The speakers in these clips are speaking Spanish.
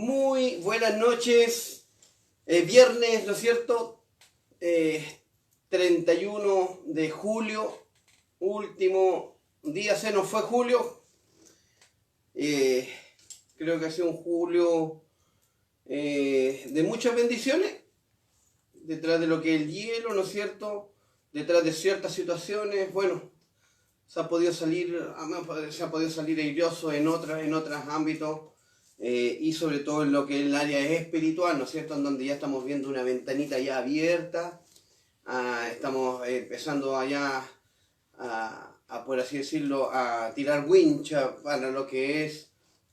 Muy buenas noches. Viernes, ¿no es cierto? 31 de julio, último día, se nos fue julio. Creo que ha sido un julio de muchas bendiciones, detrás de lo que es el hielo, ¿no es cierto? Detrás de ciertas situaciones, bueno, se ha podido salir airoso en otros ámbitos. Y sobre todo en lo que es el área espiritual, ¿no es cierto? En donde ya estamos viendo una ventanita ya abierta, estamos empezando allá por así decirlo, a tirar wincha para lo que es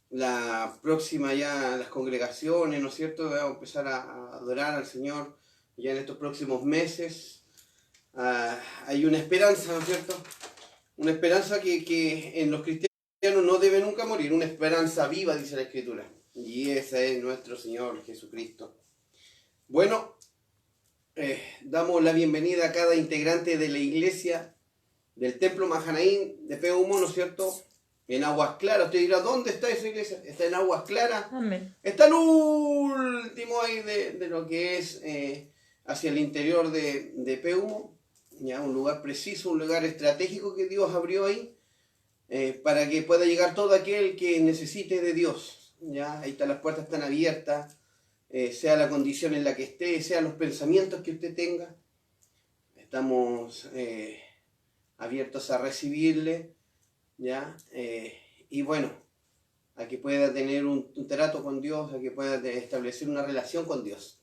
la próxima ya, las congregaciones, ¿no es cierto? Vamos a empezar a adorar al Señor ya en estos próximos meses. Hay una esperanza, ¿no es cierto? Una esperanza que en los cristianos no debe nunca morir, una esperanza viva, dice la Escritura. Y ese es nuestro Señor Jesucristo. Bueno, damos la bienvenida a cada integrante de la iglesia del Templo Mahanaim de Peumo, ¿no es cierto? En Aguas Claras. Usted dirá, ¿dónde está esa iglesia? Está en Aguas Claras. Amén. Está el último ahí de lo que es hacia el interior de Peumo. Ya, un lugar preciso, un lugar estratégico que Dios abrió ahí. Para que pueda llegar todo aquel que necesite de Dios. ¿Ya? Ahí están, las puertas están abiertas, sea la condición en la que esté, sean los pensamientos que usted tenga. Estamos abiertos a recibirle, ¿ya? Y bueno, a que pueda tener un trato con Dios, a que pueda establecer una relación con Dios,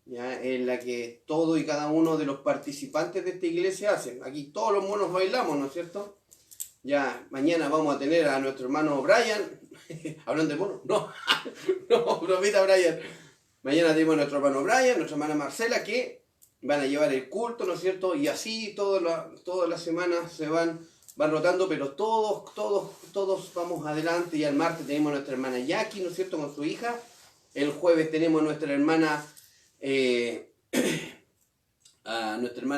¿ya? En la que todo y cada uno de los participantes de esta iglesia hacen. Aquí todos los monos bailamos, ¿no es cierto? Ya mañana vamos a tener a nuestro hermano Brian, hablando de mono, no, bromita Brian. Mañana tenemos a nuestro hermano Brian, nuestra hermana Marcela, que van a llevar el culto, ¿no es cierto? Y así todas las semanas se van rotando, pero todos vamos adelante. Y el martes tenemos a nuestra hermana Jackie, ¿no es cierto?, con su hija. El jueves tenemos a nuestra hermana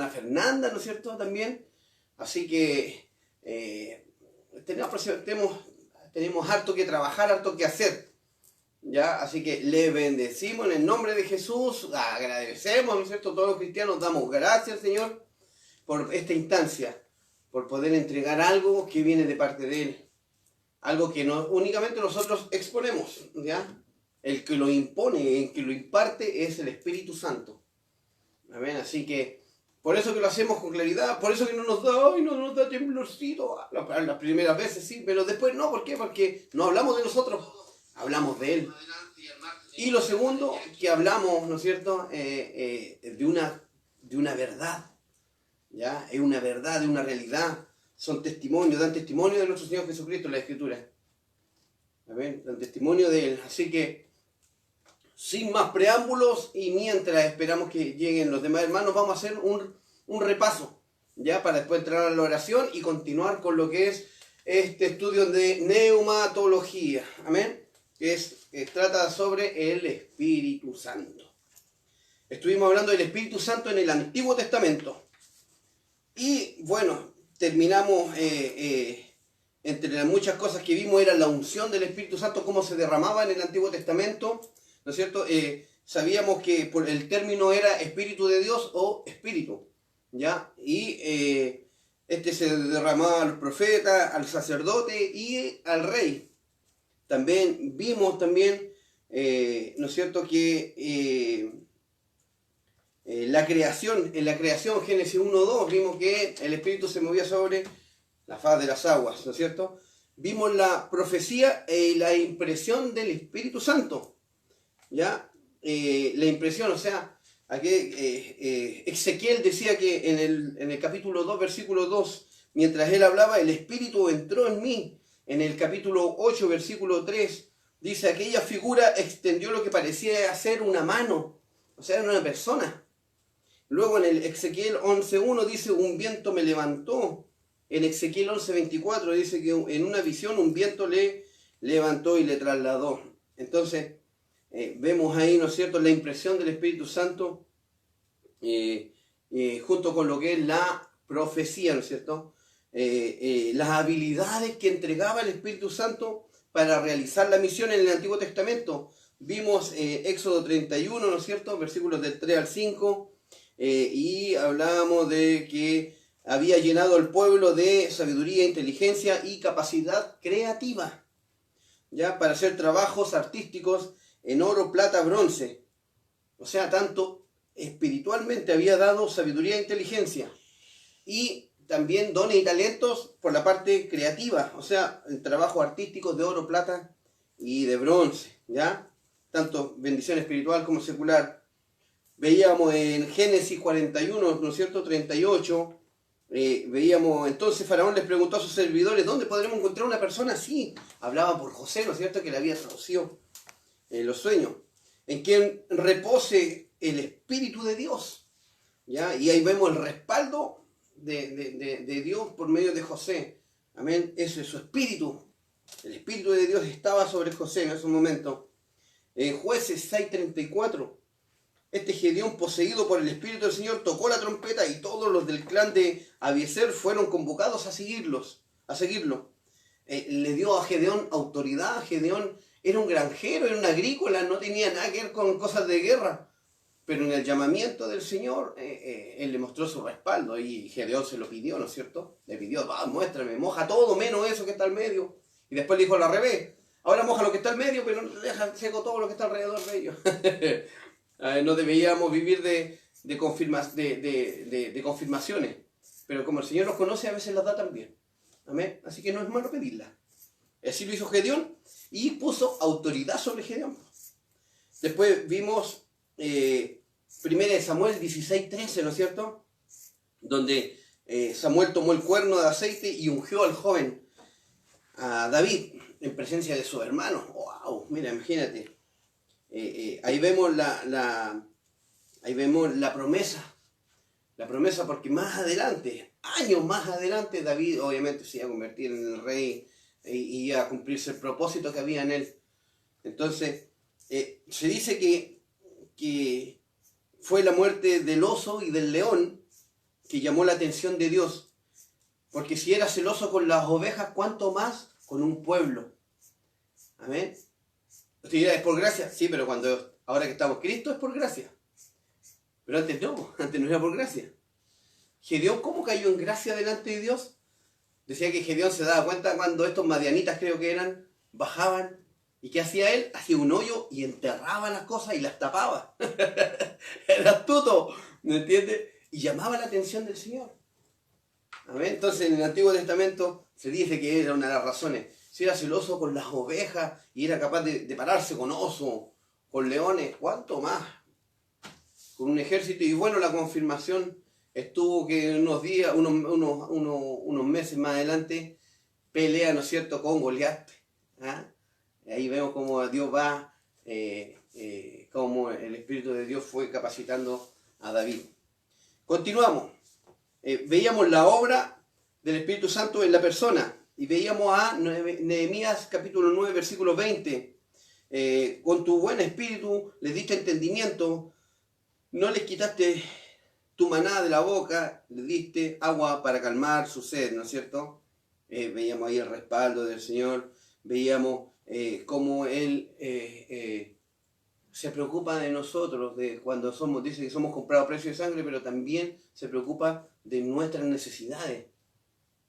Fernanda, ¿no es cierto?, también. Así que tenemos harto que trabajar, harto que hacer, ¿ya? Así que le bendecimos en el nombre de Jesús, agradecemos, ¿no es cierto? Todos los cristianos damos gracias, Señor, por esta instancia, por poder entregar algo que viene de parte de Él, algo que no únicamente nosotros exponemos, ¿ya? El que lo impone, el que lo imparte es el Espíritu Santo. Amén. Así que por eso que lo hacemos con claridad, por eso que no nos da temblorcito. Las primeras veces sí, pero después no. ¿Por qué? Porque no hablamos de nosotros, hablamos de Él. Y lo segundo, que hablamos, ¿no es cierto?, de una verdad. ¿Ya? Es una verdad, de una realidad. Son testimonios, dan testimonio de nuestro Señor Jesucristo en la Escritura. ¿Ven? Dan testimonio de Él. Así que, sin más preámbulos y mientras esperamos que lleguen los demás hermanos, vamos a hacer un repaso, ya, para después entrar a la oración y continuar con lo que es este estudio de neumatología, amén, que trata sobre el Espíritu Santo. Estuvimos hablando del Espíritu Santo en el Antiguo Testamento y bueno, terminamos, entre las muchas cosas que vimos era la unción del Espíritu Santo, cómo se derramaba en el Antiguo Testamento, ¿no es cierto? Sabíamos que por el término era Espíritu de Dios o Espíritu, ¿ya? Y este se derramaba a los profetas, al sacerdote y al rey. También vimos ¿no es cierto?, que en la creación, Génesis 1:2, vimos que el Espíritu se movía sobre la faz de las aguas, ¿no es cierto? Vimos la profecía y la impresión del Espíritu Santo, ¿ya? La impresión, o sea, aquí, Ezequiel decía que en el capítulo 2, versículo 2, mientras él hablaba, el Espíritu entró en mí. En el capítulo 8, versículo 3, dice, aquella figura extendió lo que parecía ser una mano, o sea, era una persona. Luego en el Ezequiel 11:1 dice, un viento me levantó. En Ezequiel 11:24 dice que en una visión un viento le levantó y le trasladó. Entonces, vemos ahí, ¿no es cierto?, la impresión del Espíritu Santo junto con lo que es la profecía, ¿no es cierto? Las habilidades que entregaba el Espíritu Santo para realizar la misión en el Antiguo Testamento, vimos Éxodo 31, ¿no es cierto? Versículos del 3 al 5, y hablábamos de que había llenado al pueblo de sabiduría, inteligencia y capacidad creativa, ya para hacer trabajos artísticos en oro, plata, bronce. O sea, tanto espiritualmente había dado sabiduría e inteligencia, y también dones y talentos por la parte creativa, o sea, en trabajos artísticos de oro, plata y de bronce, ¿ya? Tanto bendición espiritual como secular. Veíamos en Génesis 41, ¿no es cierto?, 38, veíamos, entonces Faraón les preguntó a sus servidores, ¿dónde podremos encontrar una persona así? Hablaba por José, ¿no es cierto?, que le había traducido los sueños, en quien repose el Espíritu de Dios, ¿ya? Y ahí vemos el respaldo de Dios por medio de José, amén. Ese es su espíritu, el Espíritu de Dios estaba sobre José en ese momento. En Jueces 6:34, este Gedeón, poseído por el Espíritu del Señor, tocó la trompeta y todos los del clan de Abiezer fueron convocados a seguirlo. Le dio a Gedeón autoridad. Gedeón era un granjero, era un agrícola, no tenía nada que ver con cosas de guerra. Pero en el llamamiento del Señor, Él le mostró su respaldo y Gedeón se lo pidió, ¿no es cierto? Le pidió, muéstrame, moja todo menos eso que está al medio. Y después le dijo al revés, ahora moja lo que está al medio, pero deja seco todo lo que está alrededor de ellos. No deberíamos vivir de confirmaciones, pero como el Señor los conoce, a veces las da también. Amén. Así que no es malo pedirlas. Así lo hizo Gedeón y puso autoridad sobre Gedeón. Después vimos 1 Samuel 16:13, ¿no es cierto? Donde Samuel tomó el cuerno de aceite y ungió al joven, a David, en presencia de su hermano. ¡Wow! Mira, imagínate. Ahí vemos la promesa. La promesa, porque más adelante, años más adelante, David obviamente se iba a convertir en el rey y iba a cumplirse el propósito que había en él. Entonces, se dice que fue la muerte del oso y del león que llamó la atención de Dios. Porque si era celoso con las ovejas, ¿cuánto más con un pueblo? Amén. Usted dirá, ¿es por gracia? Sí, pero ahora que estamos en Cristo es por gracia. Pero antes no era por gracia. Gedeón, ¿cómo cayó en gracia delante de Dios? Decía que Gedeón se daba cuenta cuando estos madianitas, creo que eran, bajaban. ¿Y qué hacía él? Hacía un hoyo y enterraba las cosas y las tapaba. Era astuto, ¿me entiendes? Y llamaba la atención del Señor. ¿Amén? Entonces en el Antiguo Testamento se dice que era una de las razones. Si era celoso con las ovejas y era capaz de pararse con oso, con leones, ¿cuánto más? Con un ejército. Y bueno, la confirmación estuvo que unos días, unos meses más adelante, pelea, ¿no es cierto?, con Goliat. ¿Ah? Ahí vemos cómo Dios va, cómo el Espíritu de Dios fue capacitando a David. Continuamos. Veíamos la obra del Espíritu Santo en la persona. Y veíamos a Nehemías capítulo 9, versículo 20. Con tu buen espíritu les diste entendimiento, no les quitaste tu maná de la boca, les diste agua para calmar su sed, ¿no es cierto? Veíamos ahí el respaldo del Señor, veíamos cómo Él se preocupa de nosotros, de cuando dice que somos comprados a precio de sangre, pero también se preocupa de nuestras necesidades.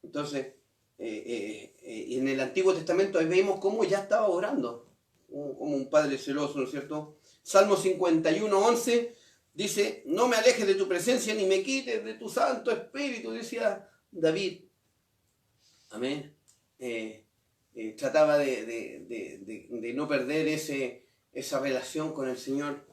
Entonces, en el Antiguo Testamento ahí vemos cómo ya estaba orando, como un padre celoso, ¿no es cierto? Salmo 51:11 dice, no me alejes de tu presencia ni me quites de tu Santo Espíritu, decía David. Amén. Trataba de no perder esa relación con el Señor.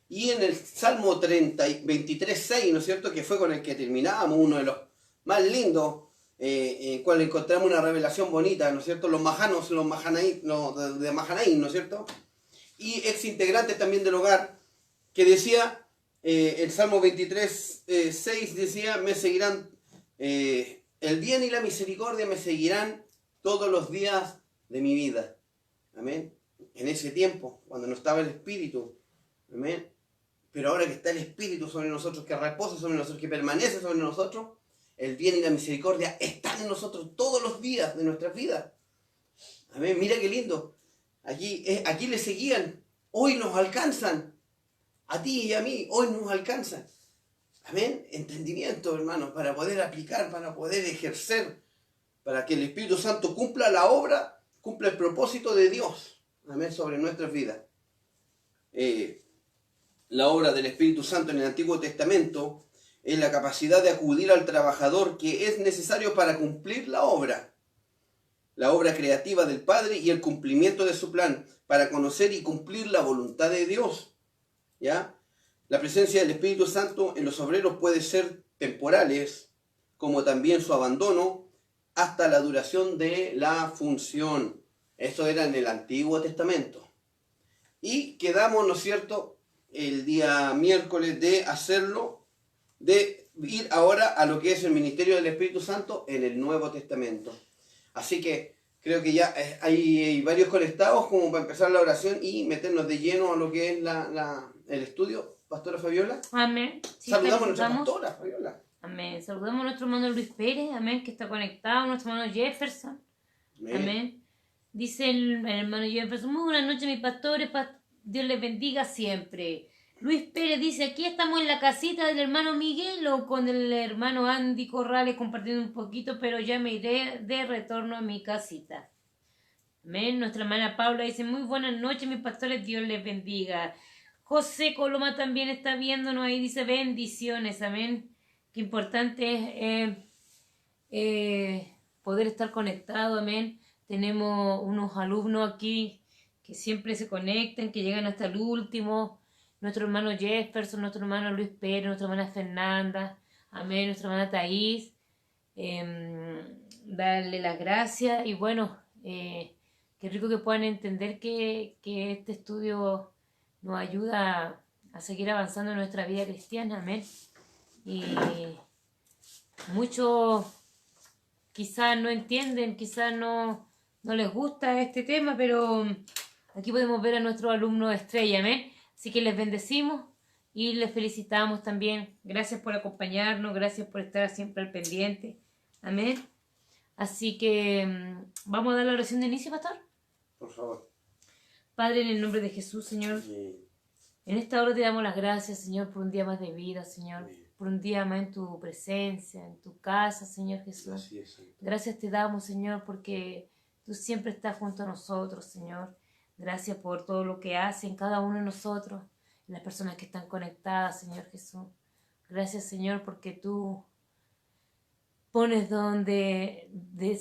Y en el Salmo 23:6, ¿no es cierto?, que fue con el que terminábamos, uno de los más lindos, en cual encontramos una revelación bonita, ¿no es cierto? Los Mahanaim, ¿no es cierto? Y ex integrantes también del hogar, que decía, el Salmo 23:6 decía, me seguirán, el bien y la misericordia me seguirán todos los días de mi vida. Amén. En ese tiempo, cuando no estaba el Espíritu. Amén. Pero ahora que está el Espíritu sobre nosotros, que reposa sobre nosotros, que permanece sobre nosotros, el bien y la misericordia están en nosotros todos los días de nuestras vidas. Amén. Mira qué lindo. Aquí le seguían. hoy nos alcanzan. A ti y a mí, hoy nos alcanzan. Amén. Entendimiento, hermanos, para poder aplicar, para poder ejercer, para que el Espíritu Santo cumpla la obra, cumpla el propósito de Dios. Amén. Sobre nuestras vidas. La obra del Espíritu Santo en el Antiguo Testamento es la capacidad de acudir al trabajador que es necesario para cumplir la obra creativa del Padre y el cumplimiento de su plan, para conocer y cumplir la voluntad de Dios. ¿Ya? La presencia del Espíritu Santo en los obreros puede ser temporales, como también su abandono, hasta la duración de la función. Esto era en el Antiguo Testamento. Y quedamos, ¿no es cierto?, el día miércoles de hacerlo, de ir ahora a lo que es el ministerio del Espíritu Santo en el Nuevo Testamento. Así que creo que ya hay varios conectados como para empezar la oración y meternos de lleno a lo que es el estudio. Pastora Fabiola. Amén. Sí, saludamos a nuestra pastora Fabiola. Amén. Saludamos a nuestro hermano Luis Pérez, amén, que está conectado, nuestro hermano Jefferson. Amén. Amén. Dice el hermano Jefferson, muy buenas noches, mis pastores, Dios les bendiga siempre. Luis Pérez dice, aquí estamos en la casita del hermano Miguel o con el hermano Andy Corrales compartiendo un poquito, pero ya me iré de retorno a mi casita. Amén. Nuestra hermana Paula dice, muy buenas noches, mis pastores, Dios les bendiga. José Coloma también está viéndonos ahí, dice, bendiciones, amén. Qué importante es poder estar conectado, amén. Tenemos unos alumnos aquí que siempre se conectan, que llegan hasta el último. Nuestro hermano Jefferson, nuestro hermano Luis Pérez, nuestra hermana Fernanda, amén, nuestra hermana Thais. Darle las gracias y bueno, qué rico que puedan entender que este estudio nos ayuda a seguir avanzando en nuestra vida cristiana, amén. Y muchos quizás no entienden, quizás no les gusta este tema, pero aquí podemos ver a nuestros alumnos estrella, amén. Así que les bendecimos y les felicitamos también. Gracias por acompañarnos, gracias por estar siempre al pendiente. Amén. Así que vamos a dar la oración de inicio, pastor. Por favor. Padre, en el nombre de Jesús, Señor, en esta hora te damos las gracias, Señor, por un día más de vida, Señor, por un día más en tu presencia, en tu casa, Señor Jesús. Gracias te damos, Señor, porque tú siempre estás junto a nosotros, Señor. Gracias por todo lo que hacen cada uno de nosotros, las personas que están conectadas, Señor Jesús. Gracias, Señor, porque tú pones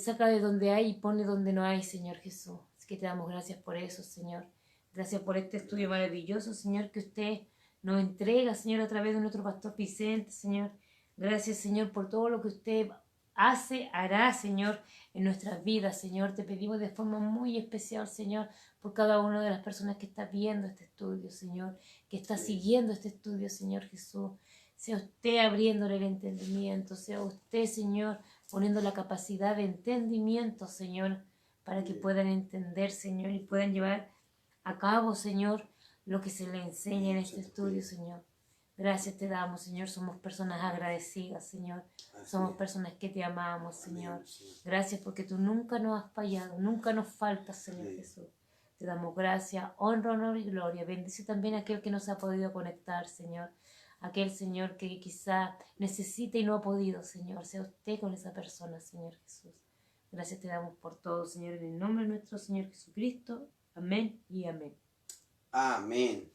saca de donde hay y pones donde no hay, Señor Jesús. Así que te damos gracias por eso, Señor. Gracias por este estudio maravilloso, Señor, que usted nos entrega, Señor, a través de nuestro pastor Vicente, Señor. Gracias, Señor, por todo lo que usted hará, Señor, en nuestras vidas, Señor. Te pedimos de forma muy especial, Señor, por cada una de las personas que está viendo este estudio, Señor, que está siguiendo este estudio, Señor Jesús. Sea usted abriéndole el entendimiento, sea usted, Señor, poniendo la capacidad de entendimiento, Señor, para que puedan entender, Señor, y puedan llevar a cabo, Señor, lo que se le enseña en este estudio, Señor. Gracias te damos, Señor. Somos personas agradecidas, Señor. Somos personas que te amamos, Señor. Gracias porque tú nunca nos has fallado, nunca nos faltas, Señor Jesús. Te damos gracias, honor y gloria. Bendice también a aquel que no se ha podido conectar, Señor. Aquel, Señor, que quizá necesita y no ha podido, Señor. Sea usted con esa persona, Señor Jesús. Gracias te damos por todo, Señor, en el nombre de nuestro Señor Jesucristo. Amén y amén. Amén.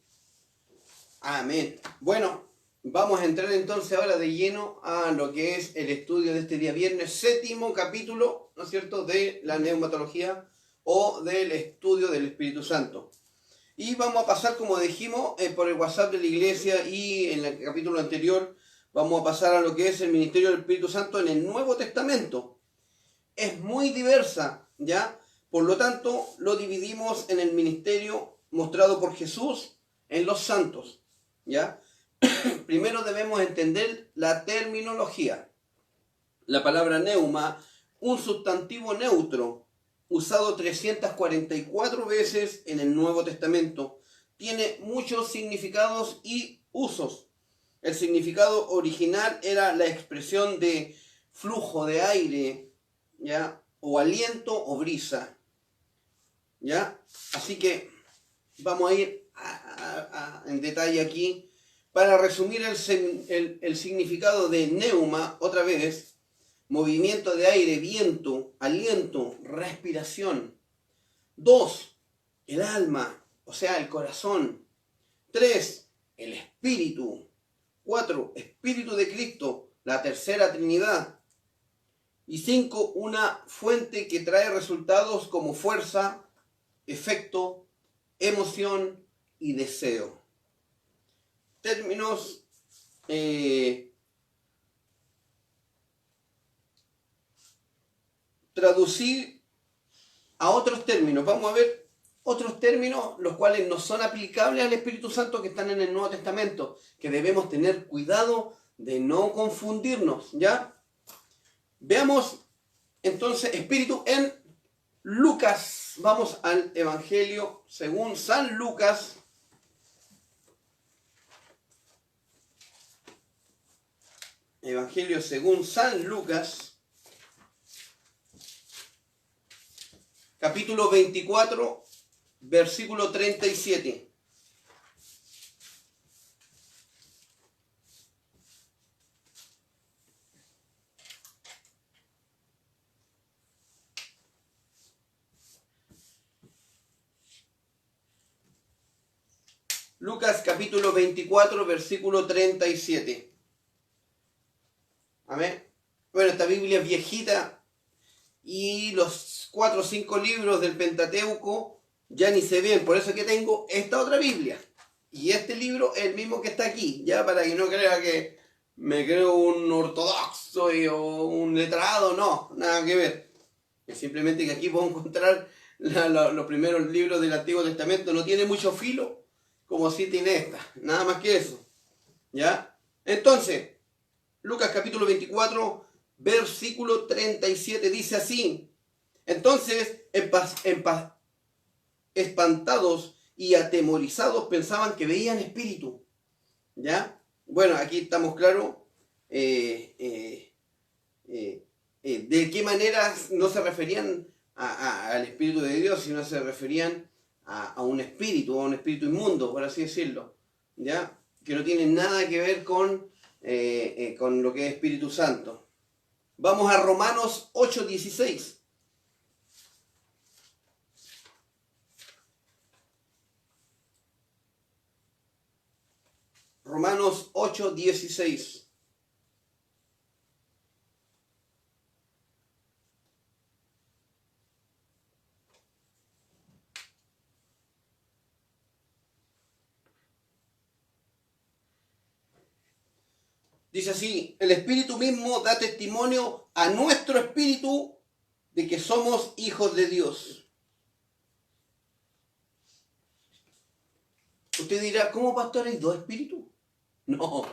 Amén. Bueno, vamos a entrar entonces ahora de lleno a lo que es el estudio de este día viernes, 7º capítulo, ¿no es cierto?, de la neumatología o del estudio del Espíritu Santo. Y vamos a pasar, como dijimos, por el WhatsApp de la iglesia y en el capítulo anterior, vamos a pasar a lo que es el ministerio del Espíritu Santo en el Nuevo Testamento. Es muy diversa, ¿ya? Por lo tanto, lo dividimos en el ministerio mostrado por Jesús en los santos, ¿ya? Primero debemos entender la terminología. La palabra neuma, un sustantivo neutro, usado 344 veces en el Nuevo Testamento, tiene muchos significados y usos. El significado original era la expresión de flujo de aire, ¿ya? O aliento o brisa, ¿ya? Así que vamos a ir en detalle aquí. Para resumir el significado de neuma, otra vez, movimiento de aire, viento, aliento, respiración. 2, el alma, o sea, el corazón. 3, el espíritu. 4, espíritu de Cristo, la tercera Trinidad. Y 5, una fuente que trae resultados como fuerza, efecto, emoción y deseo. Términos traducir a otros términos. Vamos a ver otros términos los cuales no son aplicables al Espíritu Santo, que están en el Nuevo Testamento, que debemos tener cuidado de no confundirnos, ¿ya? Veamos entonces espíritu en Lucas. Vamos al Evangelio según San Lucas. Evangelio según San Lucas, capítulo 24, versículo 37. Lucas capítulo 24, versículo 37. Amén. Bueno, esta Biblia es viejita y los 4 o 5 libros del Pentateuco ya ni se ven. Por eso es que tengo esta otra Biblia. Y este libro es el mismo que está aquí, ya, para que no crea que me creo un ortodoxo o un letrado. No, nada que ver. Es simplemente que aquí puedo encontrar los primeros libros del Antiguo Testamento. No tiene mucho filo, como si tiene esta. Nada más que eso. ¿Ya? Entonces, Lucas capítulo 24, versículo 37 dice así. Entonces, espantados y atemorizados pensaban que veían espíritu. ¿Ya? Bueno, aquí estamos claros de qué manera no se referían al Espíritu de Dios, sino se referían a un espíritu inmundo, por así decirlo, ¿ya? Que no tiene nada que ver con lo que es Espíritu Santo. Vamos a Romanos 8:16. Romanos 8:16. Dice así: el Espíritu mismo da testimonio a nuestro espíritu de que somos hijos de Dios. Usted dirá, ¿cómo, pastor, hay 2 espíritus? No.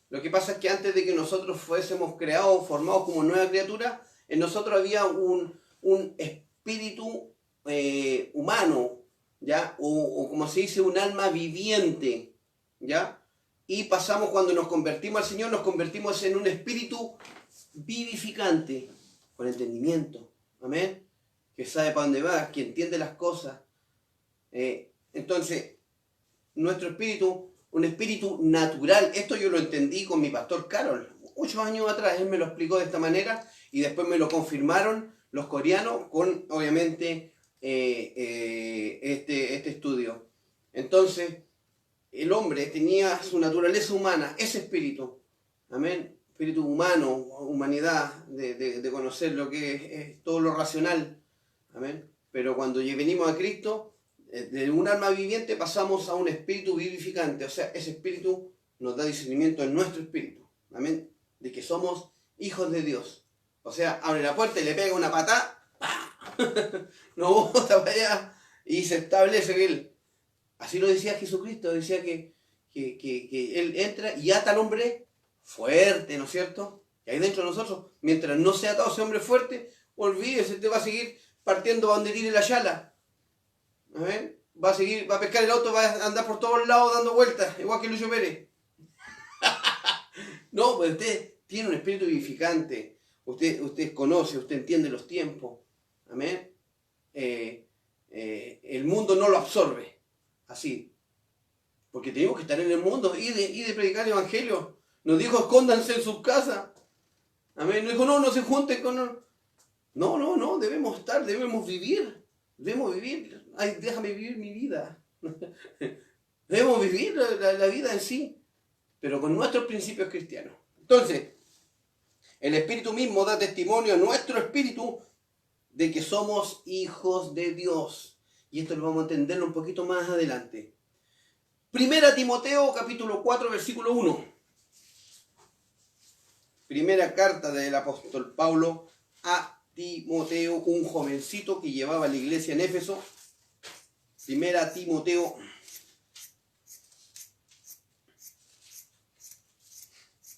Lo que pasa es que antes de que nosotros fuésemos creados, formados como nueva criatura, en nosotros había un espíritu humano, ¿ya? O como se dice, un alma viviente, ¿ya? Y pasamos, cuando nos convertimos al Señor, nos convertimos en un espíritu vivificante, con entendimiento, amén, que sabe para dónde va, que entiende las cosas. Entonces, nuestro espíritu, un espíritu natural, esto yo lo entendí con mi pastor Carol, muchos años atrás. Él me lo explicó de esta manera y después me lo confirmaron los coreanos con, obviamente, este estudio. Entonces, el hombre tenía su naturaleza humana, ese espíritu, amén, espíritu humano, humanidad, de conocer lo que es todo lo racional, amén. Pero cuando venimos a Cristo, de un alma viviente pasamos a un espíritu vivificante, o sea, ese espíritu nos da discernimiento en nuestro espíritu, amén, de que somos hijos de Dios. O sea, abre la puerta y le pega una patada, nos bota para allá y se establece que él. Así lo decía Jesucristo, decía que Él entra y ata al hombre fuerte, ¿no es cierto? Y ahí dentro de nosotros, mientras no sea atado ese hombre fuerte, olvídese, te va a seguir partiendo a donde tire la chala. Va a pescar el auto, va a andar por todos lados dando vueltas, igual que Lucho Pérez. No, pues usted tiene un espíritu vivificante, usted conoce, usted entiende los tiempos. Amén. El mundo no lo absorbe. así. Porque tenemos que estar en el mundo y de predicar el evangelio. Nos dijo, escóndanse en sus casas. Amén. Nos dijo, no se junten con... No, debemos estar, debemos vivir. Debemos vivir. Ay, déjame vivir mi vida. Debemos vivir la vida en sí, pero con nuestros principios cristianos. Entonces, el Espíritu mismo da testimonio a nuestro espíritu de que somos hijos de Dios. Y esto lo vamos a entenderlo un poquito más adelante. Primera Timoteo, capítulo 4, versículo 1. Primera carta del apóstol Pablo a Timoteo, un jovencito que llevaba la iglesia en Éfeso. Primera Timoteo,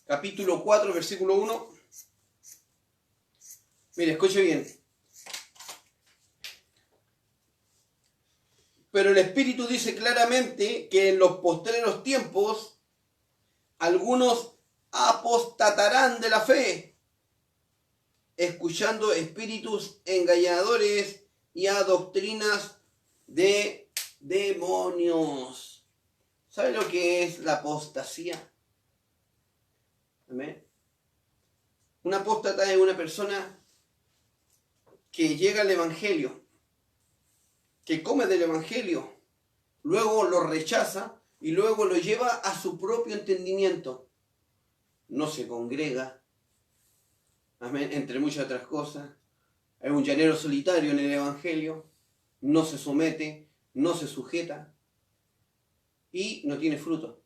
capítulo 4, versículo 1. Mire, escuche bien. Pero el Espíritu dice claramente que en los postreros tiempos algunos apostatarán de la fe, escuchando espíritus engañadores y a doctrinas de demonios. ¿Sabe lo que es la apostasía? ¿Amén? Un apóstata es una persona que llega al Evangelio, que come del Evangelio, luego lo rechaza y luego lo lleva a su propio entendimiento. No se congrega, amén, entre muchas otras cosas. Es un llanero solitario en el Evangelio, no se somete, no se sujeta y no tiene fruto.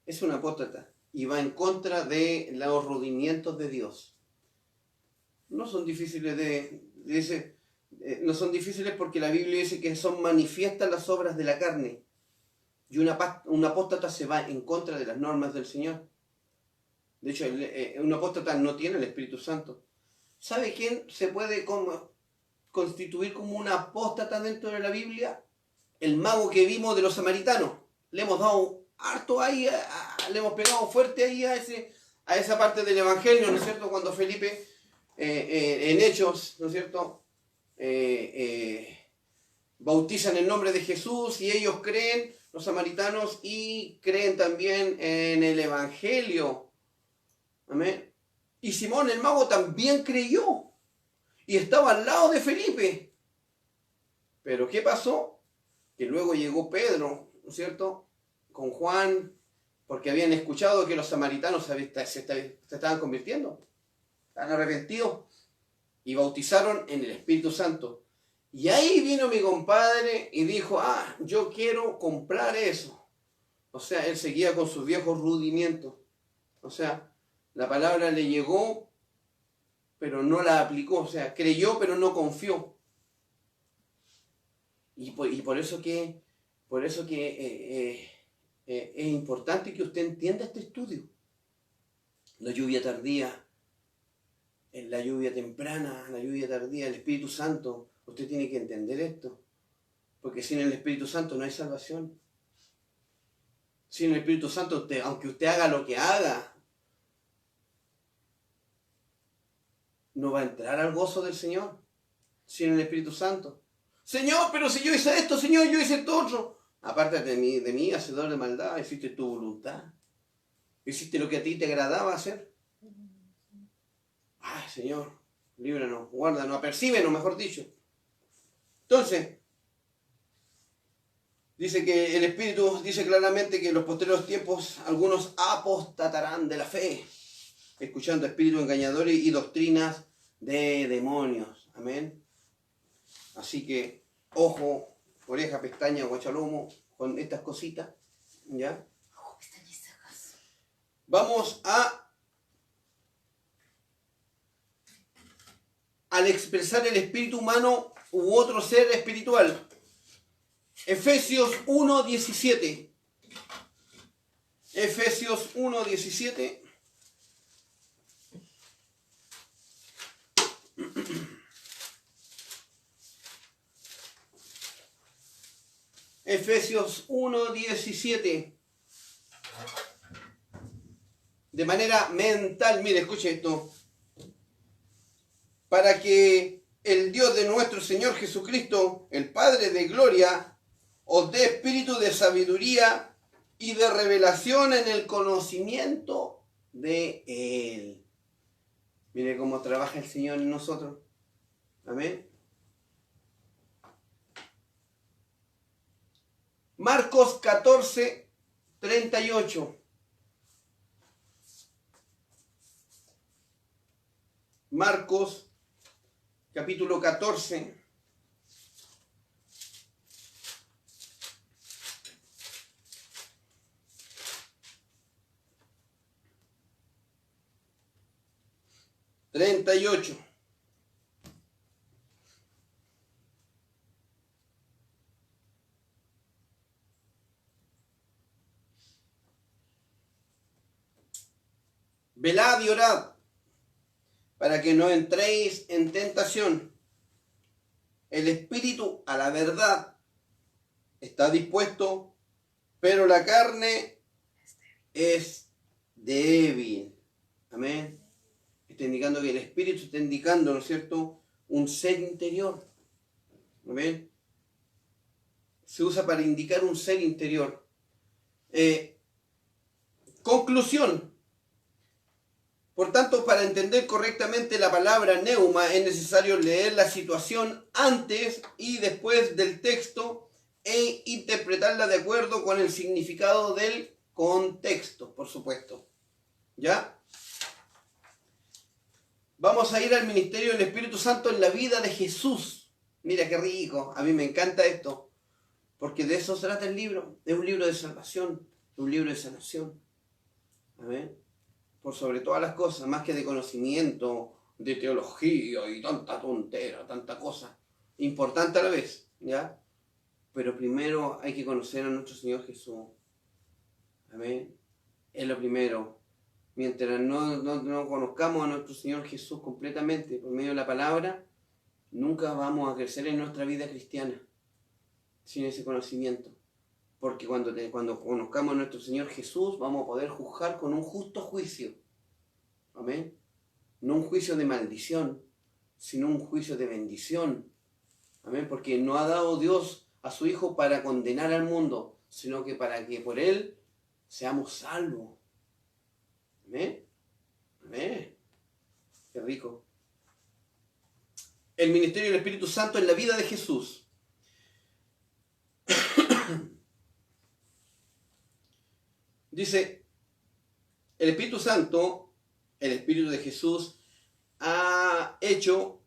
Es un apóstata y va en contra de los rudimientos de Dios. No son difíciles no son difíciles porque la Biblia dice que son manifiestas las obras de la carne. Y un apóstata se va en contra de las normas del Señor. De hecho, un apóstata no tiene el Espíritu Santo. ¿Sabe quién se puede constituir como un apóstata dentro de la Biblia? El mago que vimos de los samaritanos. Le hemos dado harto ahí, le hemos pegado fuerte ahí a esa parte del Evangelio, ¿no es cierto? Cuando Felipe, en Hechos, ¿no es cierto?, bautizan en nombre de Jesús y ellos creen, los samaritanos, y creen también en el Evangelio. Amén. Y Simón el mago también creyó y estaba al lado de Felipe. Pero ¿qué pasó? Que luego llegó Pedro, ¿no es cierto?, con Juan, porque habían escuchado que los samaritanos se estaban convirtiendo, estaban arrepentidos y bautizaron en el Espíritu Santo. Y ahí vino mi compadre y dijo, yo quiero comprar eso. O sea, él seguía con sus viejos rudimientos. O sea, la palabra le llegó, pero no la aplicó. O sea, creyó, pero no confió. Y por eso que es importante que usted entienda este estudio. La lluvia tardía, la lluvia temprana, la lluvia tardía, el Espíritu Santo. Usted tiene que entender esto. Porque sin el Espíritu Santo no hay salvación. Sin el Espíritu Santo, aunque usted haga lo que haga, no va a entrar al gozo del Señor. Sin el Espíritu Santo. Señor, pero si yo hice esto, Señor, yo hice esto otro. Apártate de mí, hacedor de maldad, hiciste tu voluntad. Hiciste lo que a ti te agradaba hacer. Ay, Señor, líbranos, guárdanos, apercíbenos, mejor dicho. Entonces, dice que el Espíritu dice claramente que en los posteriores tiempos algunos apostatarán de la fe, escuchando espíritus engañadores y doctrinas de demonios. Amén. Así que, ojo, oreja, pestaña, guachalomo, con estas cositas, ¿ya? Vamos al expresar el espíritu humano u otro ser espiritual. Efesios 1:17. Efesios 1:17. Efesios 1:17. De manera mental, mire, escuche esto. Para que el Dios de nuestro Señor Jesucristo, el Padre de gloria, os dé espíritu de sabiduría y de revelación en el conocimiento de Él. Mire cómo trabaja el Señor en nosotros. Amén. Marcos 14, 38. Marcos, capítulo 14. ...38... Velad y orad, para que no entréis en tentación. El espíritu a la verdad está dispuesto, pero la carne es débil. Amén. Está indicando que el espíritu está indicando, ¿no es cierto?, un ser interior. Amén. Se usa para indicar un ser interior. Conclusión. Por tanto, para entender correctamente la palabra neuma es necesario leer la situación antes y después del texto e interpretarla de acuerdo con el significado del contexto, por supuesto. ¿Ya? Vamos a ir al ministerio del Espíritu Santo en la vida de Jesús. Mira qué rico, a mí me encanta esto, porque de eso se trata el libro. Es un libro de salvación, un libro de sanación. Amén. Por sobre todas las cosas, más que de conocimiento, de teología y tanta tontera, tanta cosa, importante a la vez, ¿ya? Pero primero hay que conocer a nuestro Señor Jesús. Amén. Es lo primero. Mientras no conozcamos a nuestro Señor Jesús completamente por medio de la palabra, nunca vamos a crecer en nuestra vida cristiana sin ese conocimiento. Porque cuando conozcamos a nuestro Señor Jesús, vamos a poder juzgar con un justo juicio. Amén. No un juicio de maldición, sino un juicio de bendición. Amén. Porque no ha dado Dios a su Hijo para condenar al mundo, sino que para que por Él seamos salvos. Amén. Amén. Qué rico. El ministerio del Espíritu Santo en la vida de Jesús. Dice, el Espíritu Santo, el Espíritu de Jesús, ha hecho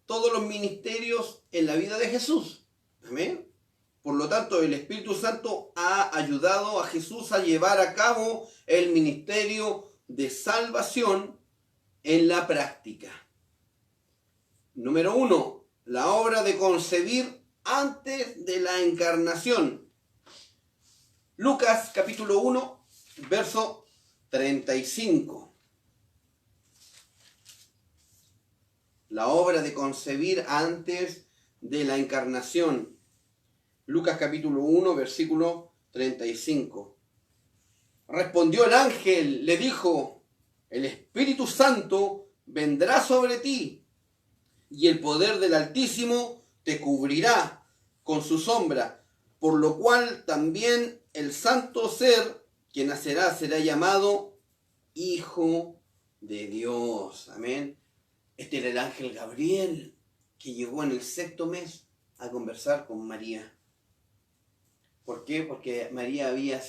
todos los ministerios en la vida de Jesús. Amén. Por lo tanto, el Espíritu Santo ha ayudado a Jesús a llevar a cabo el ministerio de salvación en la práctica. Número 1, la obra de concebir antes de la encarnación. Lucas capítulo 1, verso 35. La obra de concebir antes de la encarnación. Lucas capítulo 1, versículo 35. Respondió el ángel, le dijo, el Espíritu Santo vendrá sobre ti, y el poder del Altísimo te cubrirá con su sombra, por lo cual también el santo ser que nacerá será llamado Hijo de Dios. Amén. Este era el ángel Gabriel, que llegó en el 6º mes a conversar con María. ¿Por qué? Porque María había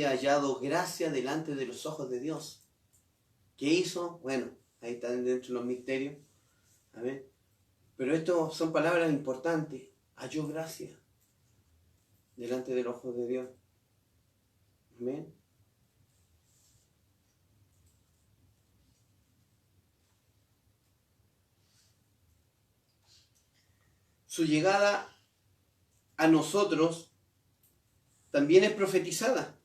hallado gracia delante de los ojos de Dios. ¿Qué hizo? Bueno, ahí están dentro de los misterios. Amén. Pero esto son palabras importantes. Halló gracia delante de los ojos de Dios. Amén. Su llegada a nosotros también es profetizada.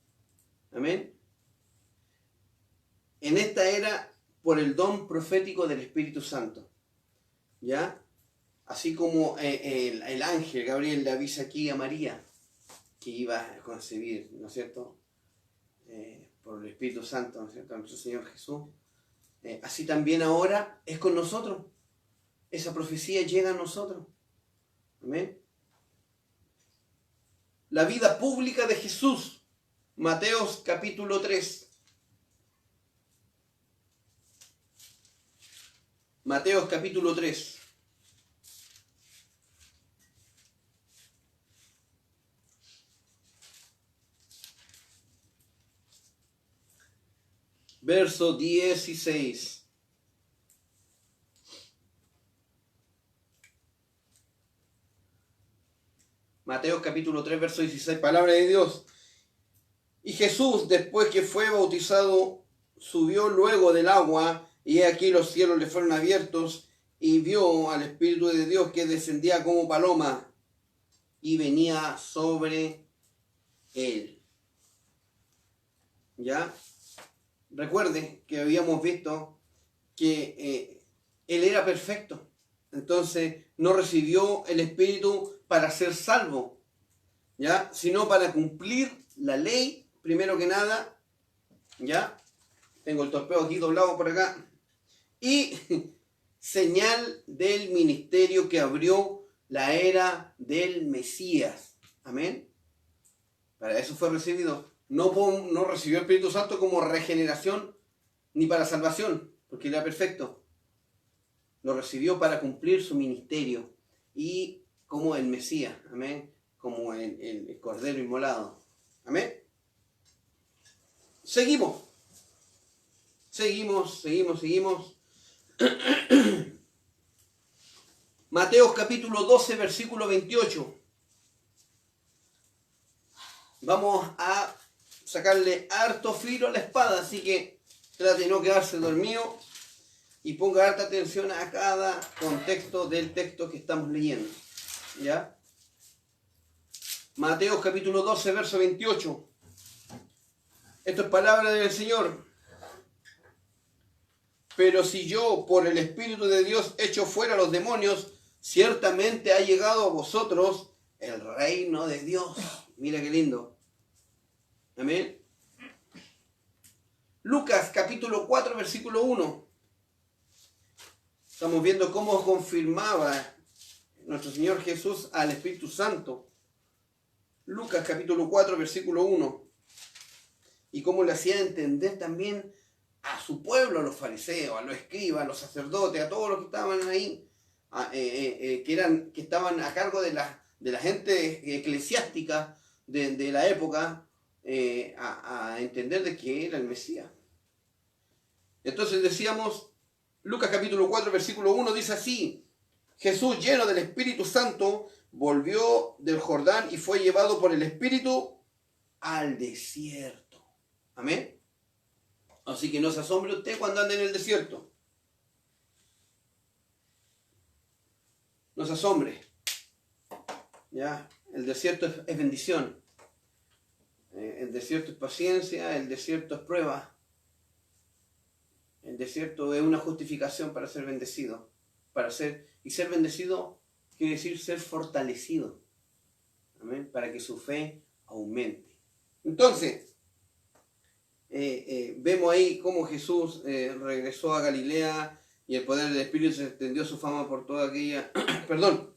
Amén. En esta era por el don profético del Espíritu Santo. ¿Ya? Así como el ángel Gabriel le avisa aquí a María que iba a concebir, ¿no es cierto? Por el Espíritu Santo, ¿no es cierto? Nuestro Señor Jesús. Así también ahora es con nosotros. esa profecía llega a nosotros. Amén. La vida pública de Jesús. Mateos capítulo 3. Mateos capítulo 3. Verso 16. Mateos capítulo 3, verso 16, palabra de Dios. Y Jesús, después que fue bautizado, subió luego del agua, y aquí los cielos le fueron abiertos, y vio al Espíritu de Dios que descendía como paloma, y venía sobre él. ¿Ya? Recuerde que habíamos visto que él era perfecto. Entonces no recibió el Espíritu para ser salvo, ¿ya? Sino para cumplir la ley, primero que nada, ¿ya? Tengo el torpeo aquí doblado por acá. Y señal del ministerio que abrió la era del Mesías. Amén. Para eso fue recibido. No recibió el Espíritu Santo como regeneración ni para salvación, porque era perfecto. Lo recibió para cumplir su ministerio y como el Mesías, amén, como el Cordero inmolado, amén. Seguimos. Mateos capítulo 12, versículo 28. Vamos a sacarle harto filo a la espada, así que trate de no quedarse dormido y ponga harta atención a cada contexto del texto que estamos leyendo. ¿Ya? Mateos capítulo 12, verso 28. Esto es palabra del Señor. Pero si yo, por el Espíritu de Dios, echo fuera a los demonios, ciertamente ha llegado a vosotros el reino de Dios. Mira qué lindo. Amén. Lucas capítulo 4, versículo 1. Estamos viendo cómo confirmaba nuestro Señor Jesús al Espíritu Santo. Lucas capítulo 4, versículo 1. Y cómo le hacía entender también a su pueblo, a los fariseos, a los escribas, a los sacerdotes, a todos los que estaban ahí, que estaban a cargo de la gente eclesiástica de la época, a entender de que era el Mesías. Entonces decíamos, Lucas capítulo 4, versículo 1 dice así: Jesús, lleno del Espíritu Santo, volvió del Jordán y fue llevado por el Espíritu al desierto. Amén. Así que no se asombre usted cuando ande en el desierto. No se asombre. ¿Ya? El desierto es bendición. El desierto es paciencia, el desierto es prueba. El desierto es una justificación para ser bendecido. Y ser bendecido quiere decir ser fortalecido. Amén. Para que su fe aumente. Entonces, vemos ahí cómo Jesús regresó a Galilea y el poder del Espíritu se extendió su fama por toda aquella... Perdón.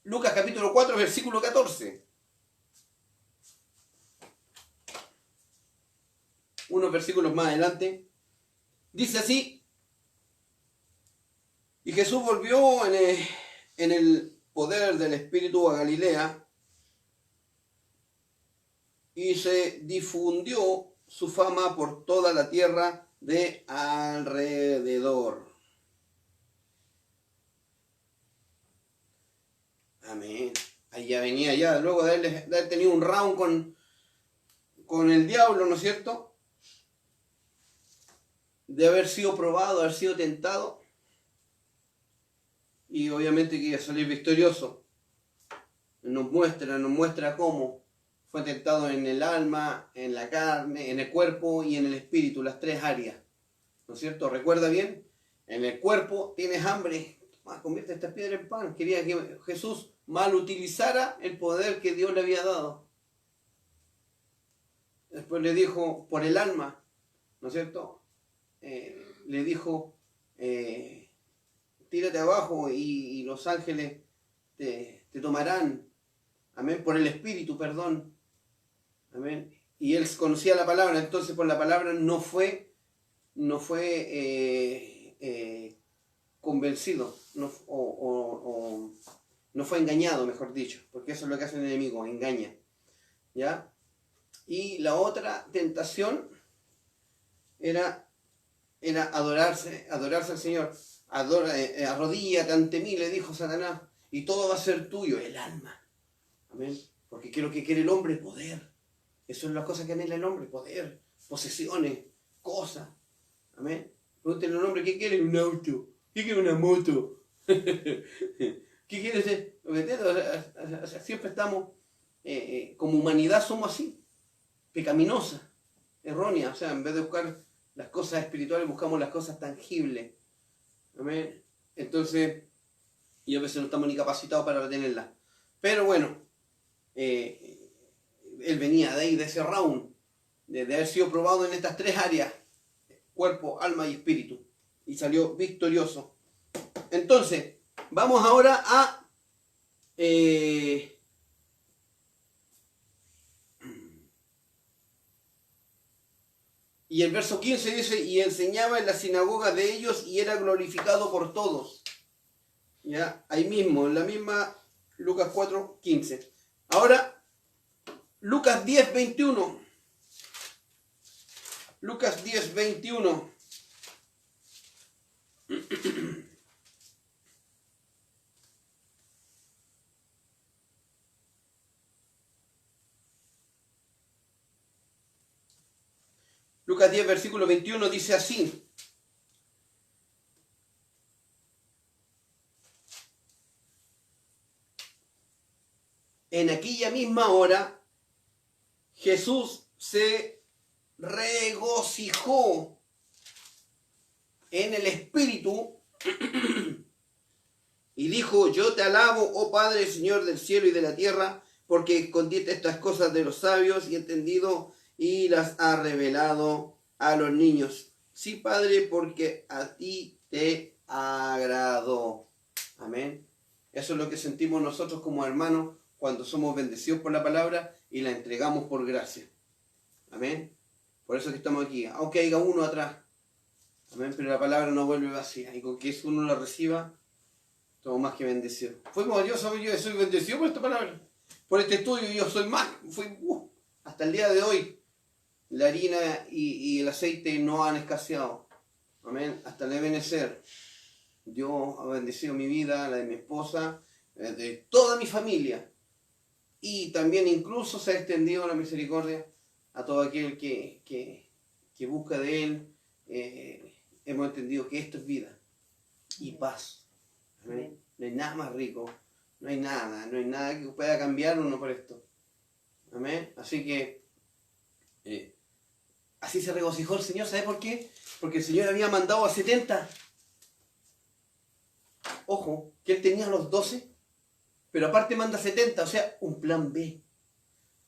Lucas capítulo 4, versículo 14. Unos versículos más adelante. Dice así: y Jesús volvió en el poder del Espíritu a Galilea, y se difundió su fama por toda la tierra de alrededor. Amén. Ahí ya venía, ya luego de haber tenido un round con el diablo, ¿no es cierto? De haber sido probado, haber sido tentado. Y obviamente que iba a salir victorioso. Nos muestra cómo fue tentado en el alma, en la carne, en el cuerpo y en el espíritu, las tres áreas. ¿No es cierto? ¿Recuerda bien? En el cuerpo tienes hambre, convierte esta piedra en pan. Quería que Jesús mal utilizara el poder que Dios le había dado. Después le dijo por el alma, ¿no es cierto? Le dijo tírate abajo y los ángeles te tomarán. Amén, por el Espíritu, perdón. Amén. Y él conocía la palabra, entonces por la palabra no fue convencido, no fue engañado, mejor dicho, porque eso es lo que hace el enemigo, engaña. ¿Ya? Y la otra tentación era adorarse al Señor. Arrodíllate ante mí, le dijo Satanás, y todo va a ser tuyo, el alma. Amén. Porque ¿qué es lo que quiere el hombre? Poder. Eso es las cosas que anhela el hombre, poder, posesiones, cosas. Amén. Pregúntenle al hombre, ¿qué quiere? Un auto. ¿Qué quiere? Una moto. ¿Qué quiere ser? O sea, siempre estamos, como humanidad somos así, pecaminosa, errónea. O sea, en vez de buscar las cosas espirituales, buscamos las cosas tangibles. Amén. Entonces, y a veces no estamos ni capacitados para retenerlas. Pero bueno, él venía de ahí, de ese round, de haber sido probado en estas tres áreas, cuerpo, alma y espíritu, y salió victorioso. Entonces, vamos ahora a y el verso 15 dice, y enseñaba en la sinagoga de ellos y era glorificado por todos. Ya, ahí mismo, en la misma Lucas 4, 15. Ahora, Lucas 10, 21. Lucas 10, 21. Lucas 10, versículo 21 dice así. En aquella misma hora, Jesús se regocijó en el Espíritu y dijo, yo te alabo, oh Padre, Señor del cielo y de la tierra, porque escondiste estas cosas de los sabios y entendido y las has revelado a los niños. Sí, Padre, porque a ti te agradó. Amén. Eso es lo que sentimos nosotros como hermanos cuando somos bendecidos por la palabra y la entregamos por gracia. Amén. Por eso que estamos aquí, aunque haya uno atrás. Amén. Pero la palabra no vuelve vacía. Y con que eso uno la reciba, todo más que bendecido. Fuimos, yo soy bendecido por esta palabra. Por este estudio, yo soy más. Hasta el día de hoy, la harina y el aceite no han escaseado. Amén. Hasta el amanecer. Dios ha bendecido mi vida, la de mi esposa, de toda mi familia. Y también incluso se ha extendido la misericordia a todo aquel que busca de Él. Hemos entendido que esto es vida y paz. Amén. No hay nada más rico. No hay nada que pueda cambiar uno por esto. Amén. Así que así se regocijó el Señor. ¿Sabe por qué? Porque el Señor había mandado a 70. Ojo, que Él tenía los 12, pero aparte manda 70, o sea, un plan B.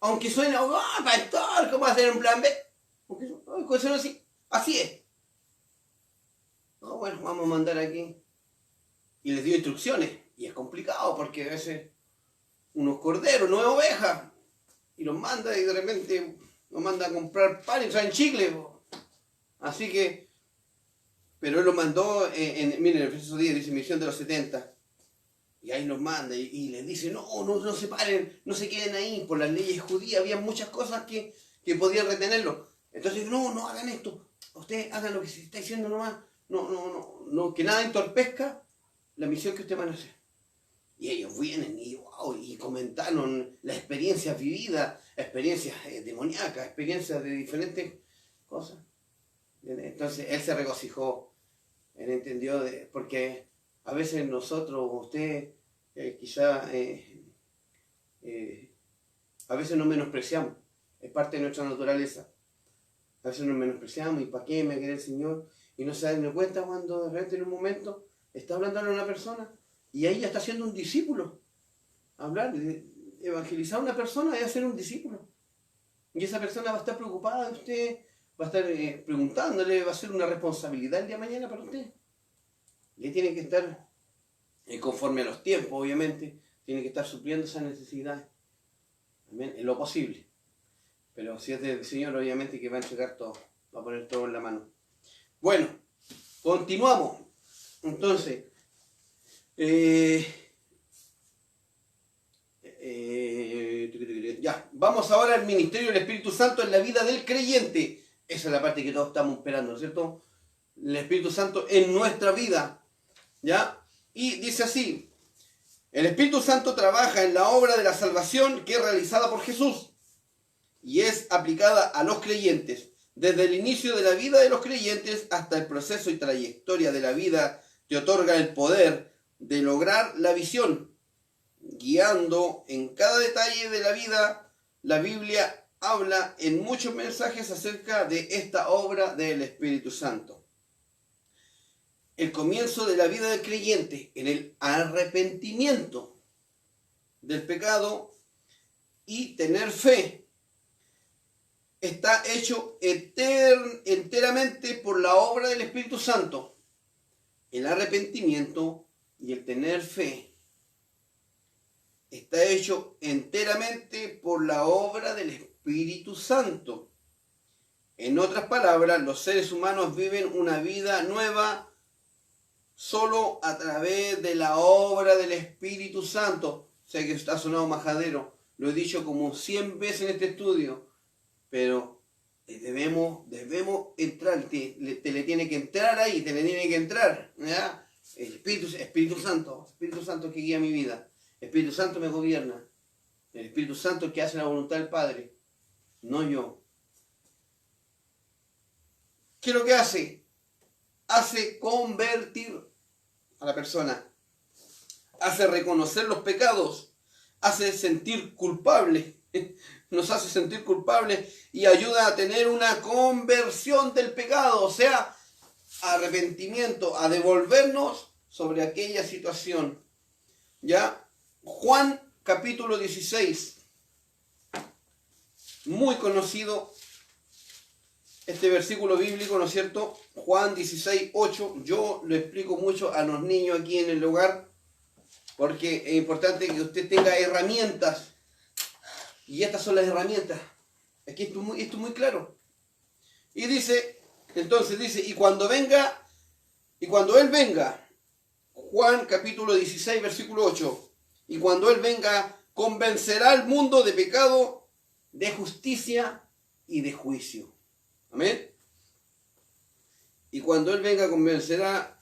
Aunque suene, pastor, ¿cómo hacer un plan B? Porque suena así es. No, bueno, vamos a mandar aquí. Y les dio instrucciones. Y es complicado porque a veces unos corderos, 9 ovejas, y los manda y de repente los manda a comprar pan y traen chicle. Así que, pero él los mandó, miren, el verso 10 dice, misión de los 70. Y ahí los manda y les dice, no se paren, no se queden ahí. Por las leyes judías había muchas cosas que podían retenerlo. Entonces, no hagan esto. Ustedes hagan lo que se está diciendo nomás. No, que nada entorpezca la misión que ustedes van a hacer. Y ellos vienen y comentaron las experiencias vividas, experiencias demoníacas, experiencias de diferentes cosas. Entonces él se regocijó, él entendió, porque a veces nosotros, usted, quizá, a veces nos menospreciamos, es parte de nuestra naturaleza. A veces nos menospreciamos, ¿y para qué me quiere el Señor? Y no se dan cuenta cuando de repente en un momento está hablando a una persona y ahí ya está siendo un discípulo. Hablar, evangelizar a una persona es hacer un discípulo. Y esa persona va a estar preocupada de usted, va a estar preguntándole, va a ser una responsabilidad el día de mañana para usted. Y ahí tiene que estar y conforme a los tiempos, obviamente, tiene que estar supliendo esas necesidades. Amén, en lo posible. Pero si es del Señor, obviamente que va a entregar todo, va a poner todo en la mano. Bueno, continuamos. Entonces, ya, vamos ahora al ministerio del Espíritu Santo en la vida del creyente. Esa es la parte que todos estamos esperando, ¿no es cierto? El Espíritu Santo en nuestra vida, ¿ya? Y dice así: el Espíritu Santo trabaja en la obra de la salvación que es realizada por Jesús y es aplicada a los creyentes. Desde el inicio de la vida de los creyentes hasta el proceso y trayectoria de la vida te otorga el poder de lograr la visión. Guiando en cada detalle de la vida, la Biblia habla en muchos mensajes acerca de esta obra del Espíritu Santo. El comienzo de la vida del creyente en el arrepentimiento del pecado y tener fe está hecho enteramente por la obra del Espíritu Santo. El arrepentimiento y el tener fe está hecho enteramente por la obra del Espíritu Santo. En otras palabras, los seres humanos viven una vida nueva solo a través de la obra del Espíritu Santo. Sé que está sonado majadero, lo he dicho como 100 veces en este estudio, pero debemos entrar, te le tiene que entrar ahí, te le tiene que entrar, ¿ya? El Espíritu Santo que guía mi vida. El Espíritu Santo me gobierna. El Espíritu Santo que hace la voluntad del Padre, no yo. ¿Qué es lo que hace? Hace convertir a la persona, hace reconocer los pecados, hace sentir culpable, nos hace sentir culpables y ayuda a tener una conversión del pecado, o sea, arrepentimiento, a devolvernos sobre aquella situación. ¿Ya? Juan capítulo 16, muy conocido este versículo bíblico, ¿no es cierto? Juan 16, 8, yo lo explico mucho a los niños aquí en el hogar, porque es importante que usted tenga herramientas, y estas son las herramientas. Aquí esto es muy claro. Y dice, entonces dice, y cuando Él venga, Juan capítulo 16, versículo 8, y cuando Él venga, convencerá al mundo de pecado, de justicia y de juicio. Amén. Y cuando Él venga, convencerá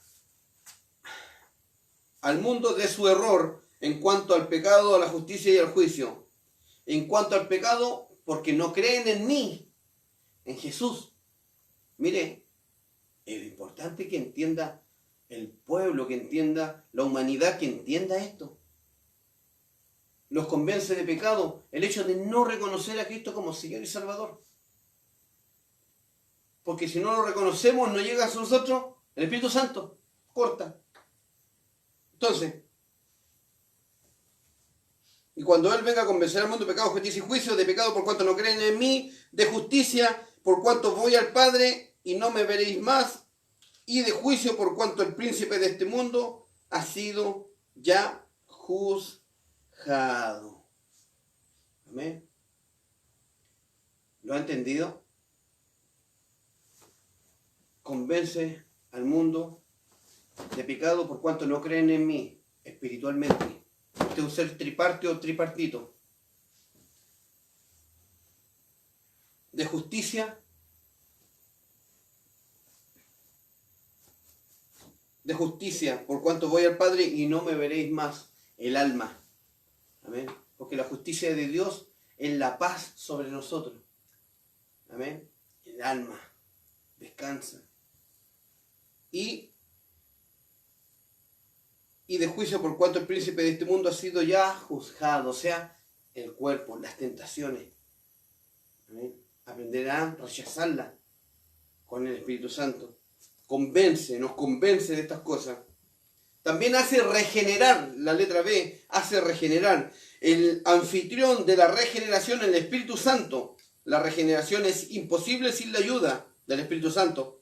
al mundo de su error en cuanto al pecado, a la justicia y al juicio. En cuanto al pecado, porque no creen en mí, en Jesús. Mire, es importante que entienda el pueblo, que entienda la humanidad, que entienda esto. Los convence de pecado el hecho de no reconocer a Cristo como Señor y Salvador. Porque si no lo reconocemos, no llega a nosotros el Espíritu Santo. Corta. Entonces, y cuando Él venga a convencer al mundo de pecado, justicia y juicio, de pecado por cuanto no creen en mí, de justicia por cuanto voy al Padre y no me veréis más, y de juicio por cuanto el príncipe de este mundo ha sido ya juzgado. Amén. ¿Lo ha entendido? Convence al mundo de pecado por cuanto no creen en mí espiritualmente. Este es un ser triparte o tripartito. De justicia, por cuanto voy al Padre y no me veréis más. El alma. Amén. Porque la justicia de Dios es la paz sobre nosotros. Amén. El alma descansa. Y de juicio por cuanto el príncipe de este mundo ha sido ya juzgado, o sea, el cuerpo, las tentaciones. Amén. Aprenderá a rechazarla con el Espíritu Santo. Nos convence de estas cosas. También hace regenerar, la letra B, hace regenerar. El anfitrión de la regeneración, el Espíritu Santo. La regeneración es imposible sin la ayuda del Espíritu Santo.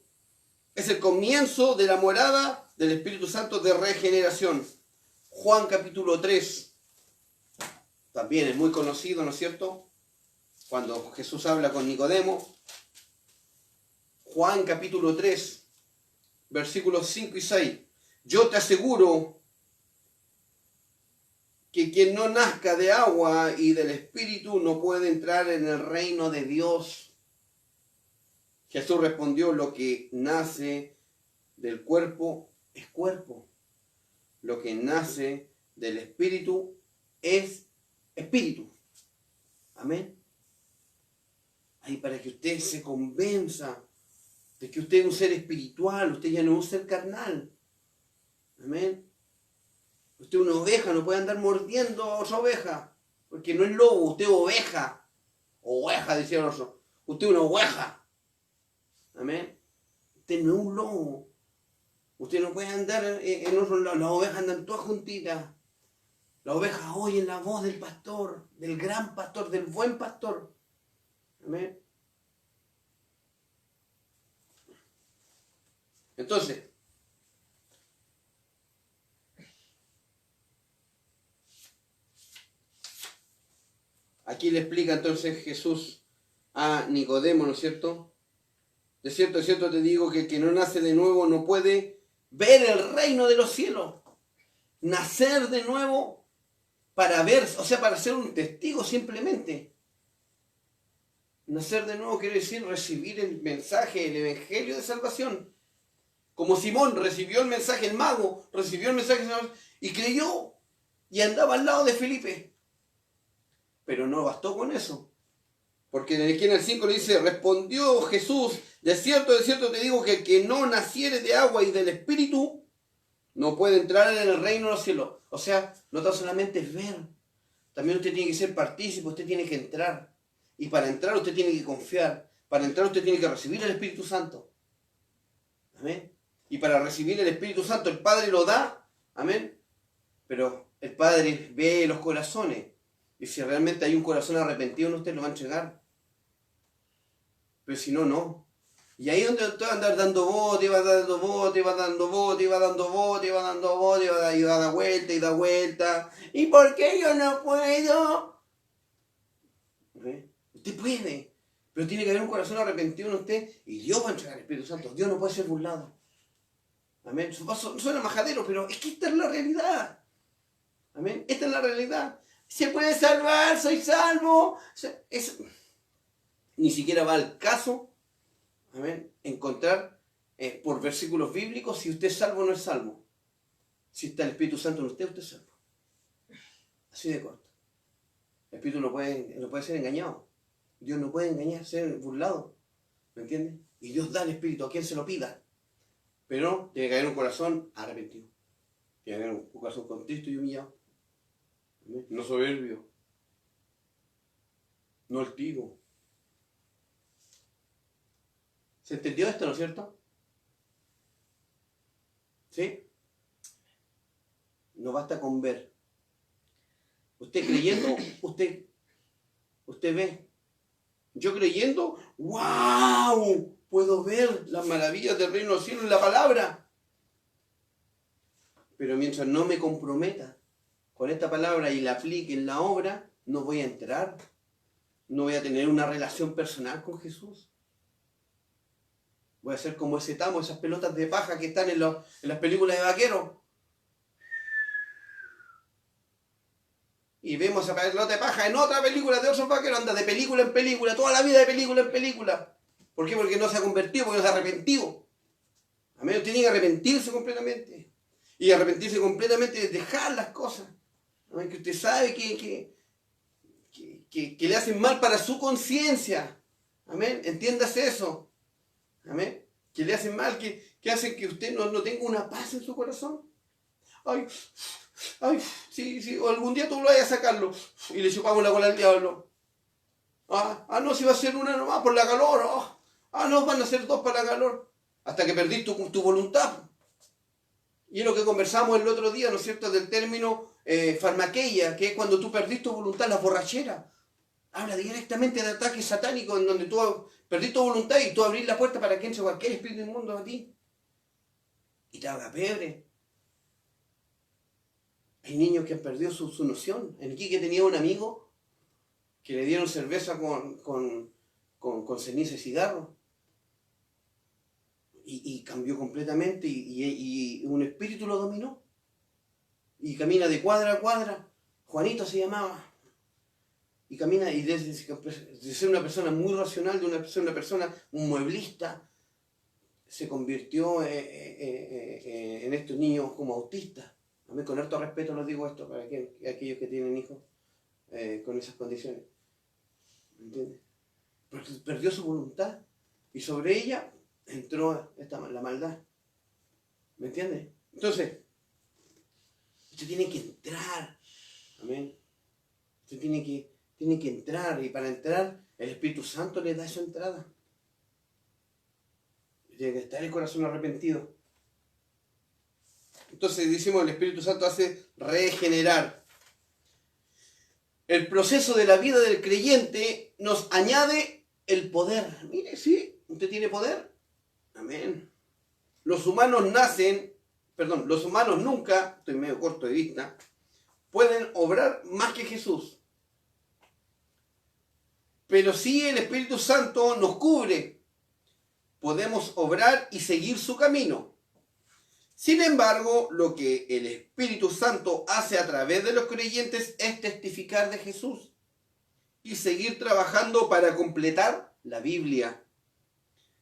Es el comienzo de la morada del Espíritu Santo de regeneración. Juan capítulo 3, también es muy conocido, ¿no es cierto? Cuando Jesús habla con Nicodemo. Juan capítulo 3, versículos 5 y 6. Yo te aseguro que quien no nazca de agua y del Espíritu no puede entrar en el reino de Dios. Jesús respondió, lo que nace del cuerpo es cuerpo. Lo que nace del Espíritu es espíritu. Amén. Ahí para que usted se convenza de que usted es un ser espiritual, usted ya no es un ser carnal. Amén. Usted es una oveja, no puede andar mordiendo a otra oveja, porque no es lobo, usted es oveja. Oveja, decía el otro. Usted es una oveja. Amén. Usted no es un lobo. Usted no puede andar en otro lado. Las ovejas andan todas juntitas. Las ovejas oyen la voz del pastor, del gran pastor, del buen pastor. Amén. Entonces, aquí le explica entonces Jesús a Nicodemo, ¿no es cierto? De cierto te digo que el que no nace de nuevo no puede ver el reino de los cielos. Nacer de nuevo para ver, o sea, para ser un testigo simplemente. Nacer de nuevo quiere decir recibir el mensaje, el evangelio de salvación. Como Simón recibió el mensaje, el mago recibió el mensaje y creyó y andaba al lado de Felipe. Pero no bastó con eso. Porque aquí en el 5 le dice, respondió Jesús, de cierto te digo que el que no naciere de agua y del Espíritu no puede entrar en el reino de los cielos. O sea, no tan solamente es ver, también usted tiene que ser partícipe, usted tiene que entrar. Y para entrar usted tiene que confiar, para entrar usted tiene que recibir el Espíritu Santo. Amén. Y para recibir el Espíritu Santo el Padre lo da, amén. Pero el Padre ve los corazones. Y si realmente hay un corazón arrepentido, no usted lo va a entregar. Pero si no, no. Y ahí es donde usted va a andar dando bote, va dando bote, va dando bote, va dando bote, va dando bote, va a dar vuelta y da vuelta. ¿Y por qué yo no puedo? ¿Eh? Usted puede. Pero tiene que haber un corazón arrepentido en usted y Dios va a entregar el Espíritu Santo. Dios no puede ser burlado. Amén. Suena majadero, pero es que esta es la realidad. Amén. Esta es la realidad. Se puede salvar, soy salvo. Ni siquiera va al caso, amén, encontrar por versículos bíblicos si usted es salvo o no es salvo. Si está el Espíritu Santo en usted, usted es salvo. Así de corto. El Espíritu no puede ser engañado. Dios no puede engañar, ser burlado. ¿Me entiende? Y Dios da el Espíritu a quien se lo pida. Pero tiene que haber un corazón arrepentido. Tiene que haber un corazón contrito y humillado. ¿Amén? No soberbio. No altivo. ¿Se entendió esto, no es cierto? ¿Sí? No basta con ver. Usted creyendo, usted ve. Yo creyendo, ¡wow! Puedo ver las maravillas del reino de los cielos en la palabra. Pero mientras no me comprometa con esta palabra y la aplique en la obra, no voy a entrar. No voy a tener una relación personal con Jesús. Voy a ser como ese tamo, esas pelotas de paja que están en las películas de vaqueros. Y vemos a pelota de paja en otra película de otros vaqueros, anda de película en película, toda la vida de película en película. ¿Por qué? Porque no se ha convertido, porque no se ha arrepentido. A menos tiene que arrepentirse completamente. Y arrepentirse completamente es dejar las cosas. ¿No? Que usted sabe que le hacen mal para su conciencia. Amén. Entiéndase eso. Amén. Que le hacen mal, que hacen que usted no tenga una paz en su corazón. Ay, sí, o algún día tú lo vayas a sacarlo y le chupamos la cola al diablo. No, si va a ser una nomás por la calor. No, van a ser dos para la calor. Hasta que perdís tu voluntad. Y es lo que conversamos el otro día, ¿no es cierto?, del término farmaqueia, que es cuando tú perdís tu voluntad, la borrachera. Habla directamente de ataque satánico en donde tú perdís tu voluntad y tú abrís la puerta para que entre cualquier espíritu inmundo a ti. Y te haga pebre. Hay niños que han perdido su noción. En Iquique tenía un amigo que le dieron cerveza con ceniza y cigarro. Y cambió completamente y un espíritu lo dominó. Y camina de cuadra a cuadra. Juanito se llamaba. Y camina y de ser una persona muy racional, de ser una persona, un mueblista, se convirtió en estos niños como autistas. A mí con harto respeto les digo esto para aquellos que tienen hijos con esas condiciones. ¿Me entiendes? Porque perdió su voluntad y sobre ella entró la maldad. ¿Me entiendes? Entonces, usted tiene que entrar. Amén. Usted tiene que entrar, y para entrar el Espíritu Santo le da esa entrada. Tiene que estar el corazón arrepentido. Entonces decimos, el Espíritu Santo hace regenerar. El proceso de la vida del creyente nos añade el poder. Mire, sí, usted tiene poder. Amén. Los humanos nunca, estoy medio corto de vista, pueden obrar más que Jesús. Pero sí el Espíritu Santo nos cubre. Podemos obrar y seguir su camino. Sin embargo, lo que el Espíritu Santo hace a través de los creyentes es testificar de Jesús y seguir trabajando para completar la Biblia,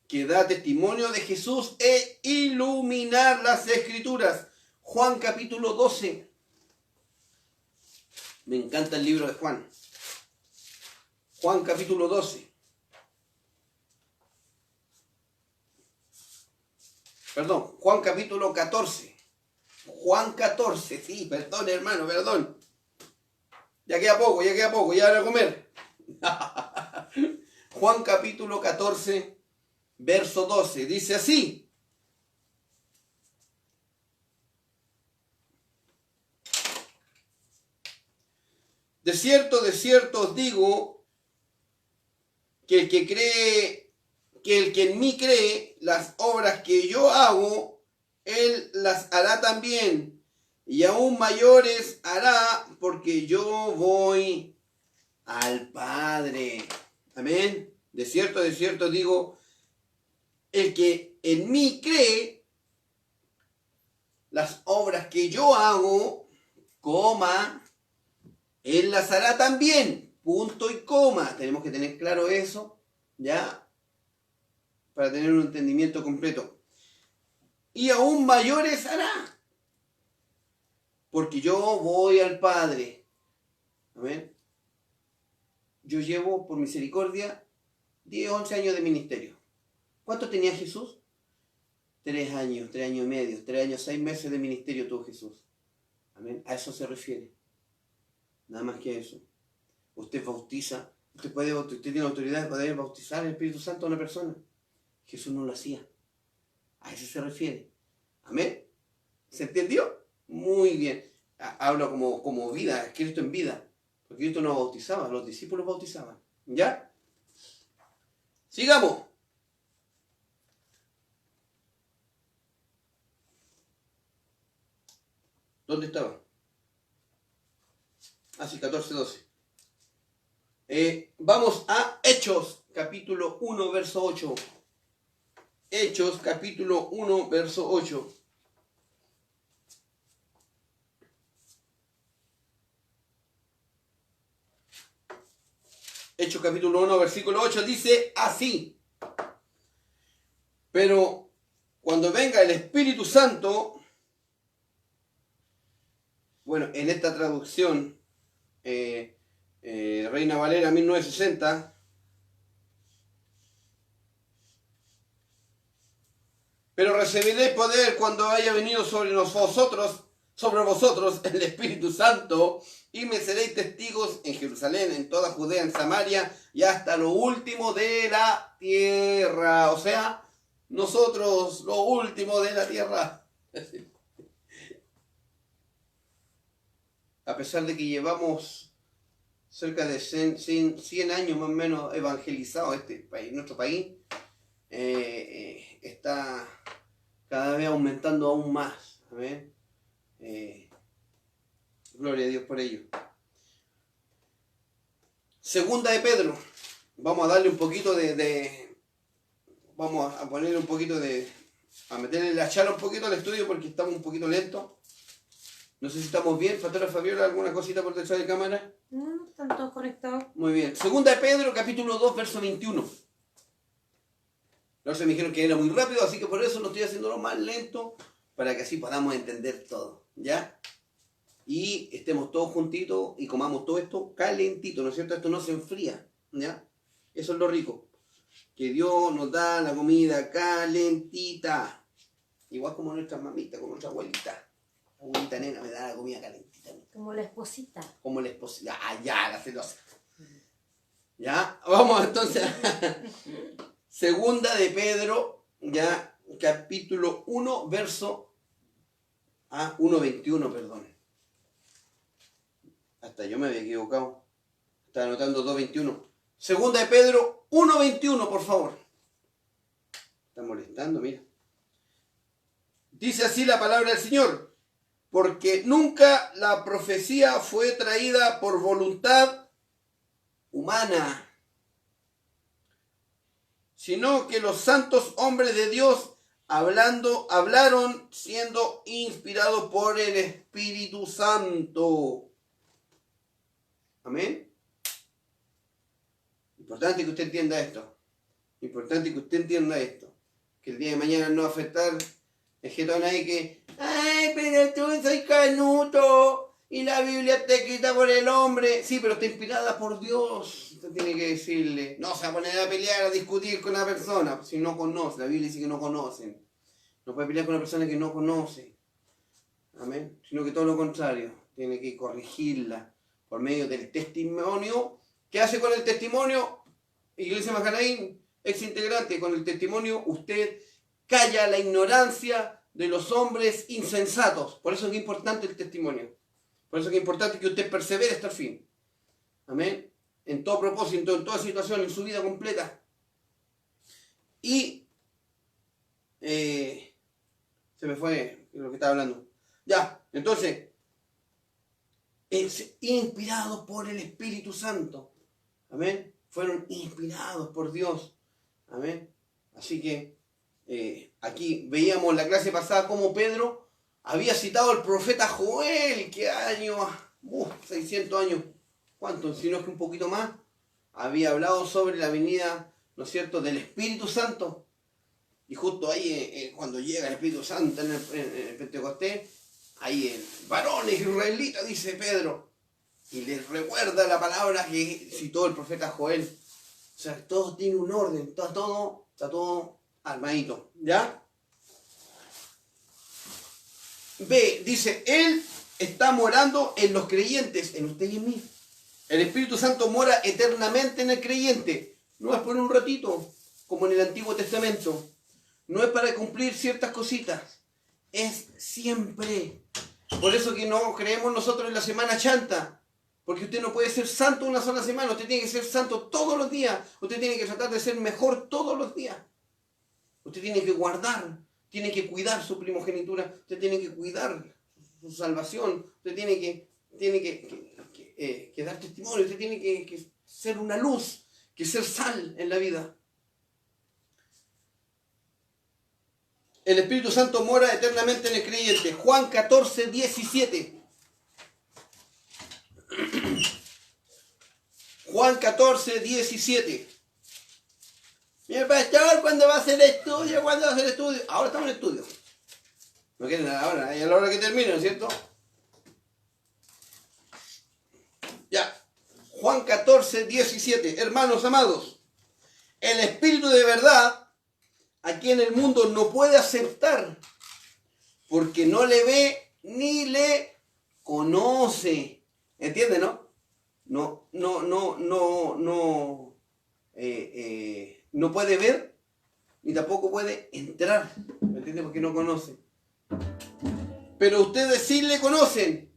que da testimonio de Jesús e iluminar las Escrituras. Juan capítulo 12. Me encanta el libro de Juan. Juan capítulo 12. Perdón, Juan capítulo 14. Juan 14, sí, perdón hermano, perdón. Ya queda poco, ya van a comer. Juan capítulo 14, verso 12, dice así. De cierto os digo, que el que en mí cree, las obras que yo hago, él las hará también, y aún mayores hará, porque yo voy al Padre. Amén. De cierto digo, el que en mí cree, las obras que yo hago, coma, él las hará también. Punto y coma. Tenemos que tener claro eso, ¿ya? Para tener un entendimiento completo. Y aún mayores hará, porque yo voy al Padre. Amén. Yo llevo, por misericordia, 10, 11 años de ministerio. ¿Cuánto tenía Jesús? 3 años, 3 años y medio, 3 años, 6 meses de ministerio tuvo Jesús. Amén. A eso se refiere. Nada más que eso. Usted bautiza, usted tiene autoridad de poder bautizar el Espíritu Santo a una persona. Jesús no lo hacía. A eso se refiere. Amén. ¿Se entendió? Muy bien. Habla como vida, Cristo en vida. Porque Cristo no bautizaba, los discípulos bautizaban. ¿Ya? Sigamos. ¿Dónde estaba? Así, 14, 12. Vamos a Hechos, capítulo 1, verso 8. Hechos, capítulo 1, verso 8. Hechos, capítulo 1, versículo 8, dice así. Pero cuando venga el Espíritu Santo, bueno, en esta traducción, Reina Valera 1960, pero recibiréis poder cuando haya venido sobre vosotros el Espíritu Santo, y me seréis testigos en Jerusalén, en toda Judea, en Samaria y hasta lo último de la tierra. O sea, nosotros lo último de la tierra. A pesar de que llevamos cerca de 100 años más o menos evangelizado este país, nuestro país, está cada vez aumentando aún más. ¿Amén? Gloria a Dios por ello. Segunda de Pedro. Vamos a darle un poquito vamos a ponerle un poquito a meterle la chala un poquito al estudio porque estamos un poquito lentos. No sé si estamos bien. Pastora Fabiola, ¿alguna cosita por detrás de cámara? No, están todos conectados. Muy bien. Segunda de Pedro, capítulo 2, verso 21. No se me dijeron que era muy rápido, así que por eso lo estoy haciendo lo más lento, para que así podamos entender todo, ¿ya? Y estemos todos juntitos y comamos todo esto calentito, ¿no es cierto? Esto no se enfría, ¿ya? Eso es lo rico. Que Dios nos da la comida calentita. Igual como nuestra mamita, como nuestra abuelita. La abuelita nena me da la comida calentita. Como la esposita. Como la esposita. Ah, ya, la celosa. Ya, vamos entonces. Segunda de Pedro, ya, capítulo 1, verso 1:21, perdón. Hasta yo me había equivocado. Estaba anotando 2:21. Segunda de Pedro 1:21, por favor. Está molestando, mira. Dice así la palabra del Señor. Porque nunca la profecía fue traída por voluntad humana, sino que los santos hombres de Dios hablaron siendo inspirados por el Espíritu Santo. Amén. Importante que usted entienda esto. Importante que usted entienda esto. Que el día de mañana no va a afectar el jetón ahí que, ay, pero tú soy canuto y la Biblia está escrita por el hombre. Sí, pero está inspirada por Dios. Usted tiene que decirle, no se va a poner a pelear, a discutir con una persona si no conoce. La Biblia dice que no conocen. No puede pelear con una persona que no conoce. Amén. Sino que todo lo contrario. Tiene que corregirla por medio del testimonio. ¿Qué hace con el testimonio? Iglesia Majanaín, ex integrante, con el testimonio usted calla la ignorancia de los hombres insensatos. Por eso es importante el testimonio. Por eso es importante que usted persevere hasta el fin. Amén. En todo propósito, en toda situación, en su vida completa. Y se me fue lo que estaba hablando. Ya, entonces, es inspirado por el Espíritu Santo. Amén. Fueron inspirados por Dios. Amén. Así que aquí veíamos la clase pasada como Pedro había citado al profeta Joel, que años, 600 años, ¿cuánto? Si no es que un poquito más, había hablado sobre la venida, ¿no es cierto?, del Espíritu Santo. Y justo ahí, cuando llega el Espíritu Santo en el Pentecostés, ahí el varón israelita, dice Pedro, y les recuerda la palabra que citó el profeta Joel. O sea, todo tiene un orden, está todo armadito, ¿ya? B, dice, Él está morando en los creyentes, en usted y en mí. El Espíritu Santo mora eternamente en el creyente. No es por un ratito, como en el Antiguo Testamento. No es para cumplir ciertas cositas. Es siempre. Por eso que no creemos nosotros en la Semana Santa. Porque usted no puede ser santo una sola semana. Usted tiene que ser santo todos los días. Usted tiene que tratar de ser mejor todos los días. Usted tiene que guardar. Tiene que cuidar su primogenitura. Usted tiene que cuidar su salvación. Usted tiene que dar testimonio. Usted tiene que ser una luz. Que ser sal en la vida. El Espíritu Santo mora eternamente en el creyente. Juan 14, 17. Juan 14, 17. Mira, pastor, ¿cuándo va a hacer estudio? ¿Cuándo va a hacer estudio? Ahora estamos en estudio. No quieren nada ahora, es a la hora que termine, ¿no es cierto? Ya. Juan 14, 17. Hermanos amados, el Espíritu de verdad, a quien el mundo no puede aceptar, porque no le ve ni le conoce. ¿Entiende, no? No puede ver ni tampoco puede entrar. ¿Me entiende? Porque no conoce. Pero ustedes sí le conocen.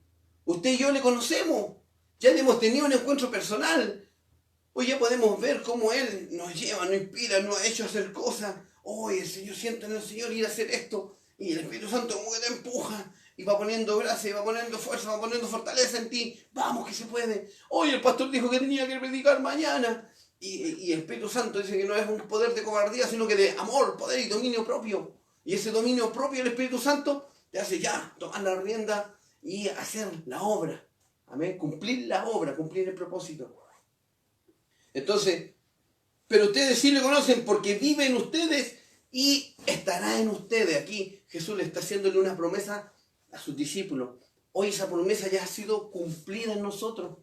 Usted y yo le conocemos. Ya hemos tenido un encuentro personal. Hoy ya podemos ver cómo Él nos lleva, nos inspira, nos ha hecho hacer cosas. Hoy el Señor siente en el Señor ir a hacer esto. Y el Espíritu Santo como que te empuja. y va poniendo gracia, y va poniendo fuerza, va poniendo fortaleza en ti. Vamos, que se puede. Hoy el pastor dijo que tenía que predicar mañana. Y el Espíritu Santo dice que no es un poder de cobardía, sino que de amor, poder y dominio propio. Y ese dominio propio del Espíritu Santo te hace ya tomar la rienda y hacer la obra. Amén. Cumplir la obra, cumplir el propósito. Entonces, pero ustedes sí le conocen porque vive en ustedes y estará en ustedes. Aquí Jesús le está haciéndole una promesa a sus discípulos. Hoy esa promesa ya ha sido cumplida en nosotros.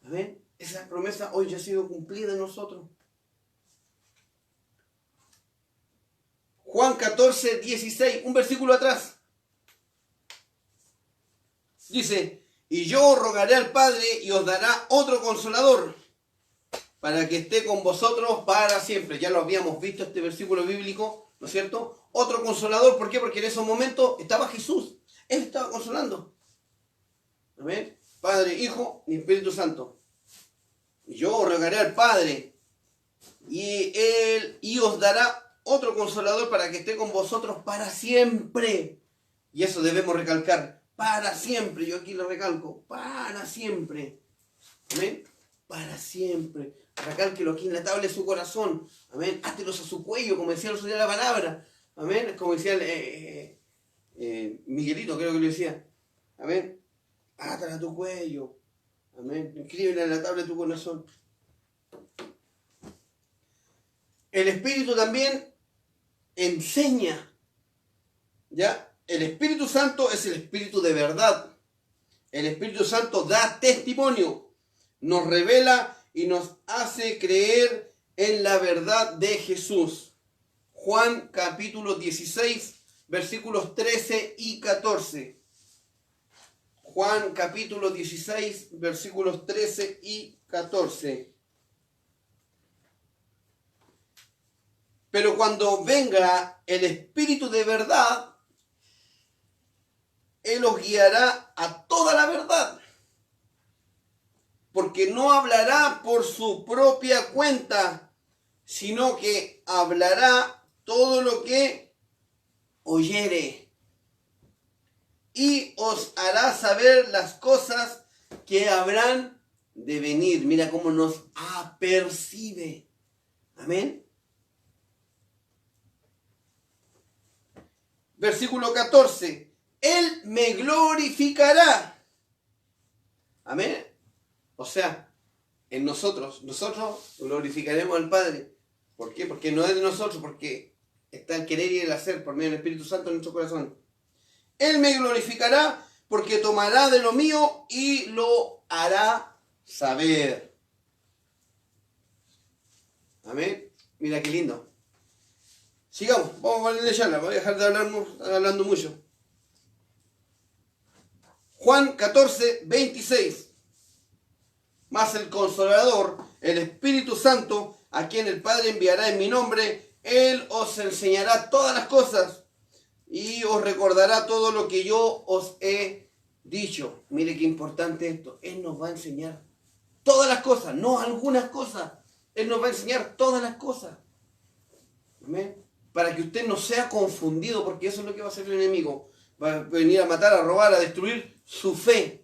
Amén. Esa promesa hoy ya ha sido cumplida en nosotros. Juan 14, 16, un versículo atrás. Dice, y yo rogaré al Padre y os dará otro consolador para que esté con vosotros para siempre. Ya lo habíamos visto este versículo bíblico, ¿no es cierto? Otro consolador, ¿por qué? Porque en esos momentos estaba Jesús. Él estaba consolando. Amén. Padre, Hijo y Espíritu Santo. Yo rogaré al Padre y os dará otro consolador para que esté con vosotros para siempre. Y eso debemos recalcar. Para siempre. Yo aquí lo recalco. Para siempre. Amén. Para siempre. Recálquelo aquí en la tabla de su corazón. Amén. Átelos a su cuello, como decía el otro día la palabra. Amén. Como decía Miguelito, creo que lo decía. Amén. Átala a tu cuello. Amén. Escríbela en la tabla de tu corazón. El Espíritu también enseña. ¿Ya? El Espíritu Santo es el Espíritu de verdad. El Espíritu Santo da testimonio. Nos revela y nos hace creer en la verdad de Jesús. Juan capítulo 16, versículos 13 y 14. Juan capítulo 16, versículos 13 y 14. Pero cuando venga el Espíritu de verdad, Él os guiará a toda la verdad. Porque no hablará por su propia cuenta, sino que hablará todo lo que oyere. Y os hará saber las cosas que habrán de venir. Mira cómo nos apercibe. Amén. Versículo 14. Él me glorificará. Amén. O sea, en nosotros glorificaremos al Padre. ¿Por qué? Porque no es de nosotros, porque está el querer y el hacer por medio del Espíritu Santo en nuestro corazón. Él me glorificará porque tomará de lo mío y lo hará saber. Amén. Mira qué lindo. Sigamos, vamos a ponerle charla, voy a dejar de hablar hablando mucho. Juan 14, 26. Mas el Consolador, el Espíritu Santo, a quien el Padre enviará en mi nombre, Él os enseñará todas las cosas y os recordará todo lo que yo os he dicho. Mire qué importante esto. Él nos va a enseñar todas las cosas, no algunas cosas. Él nos va a enseñar todas las cosas. ¿Amén? Para que usted no sea confundido, porque eso es lo que va a hacer el enemigo. Va a venir a matar, a robar, a destruir su fe.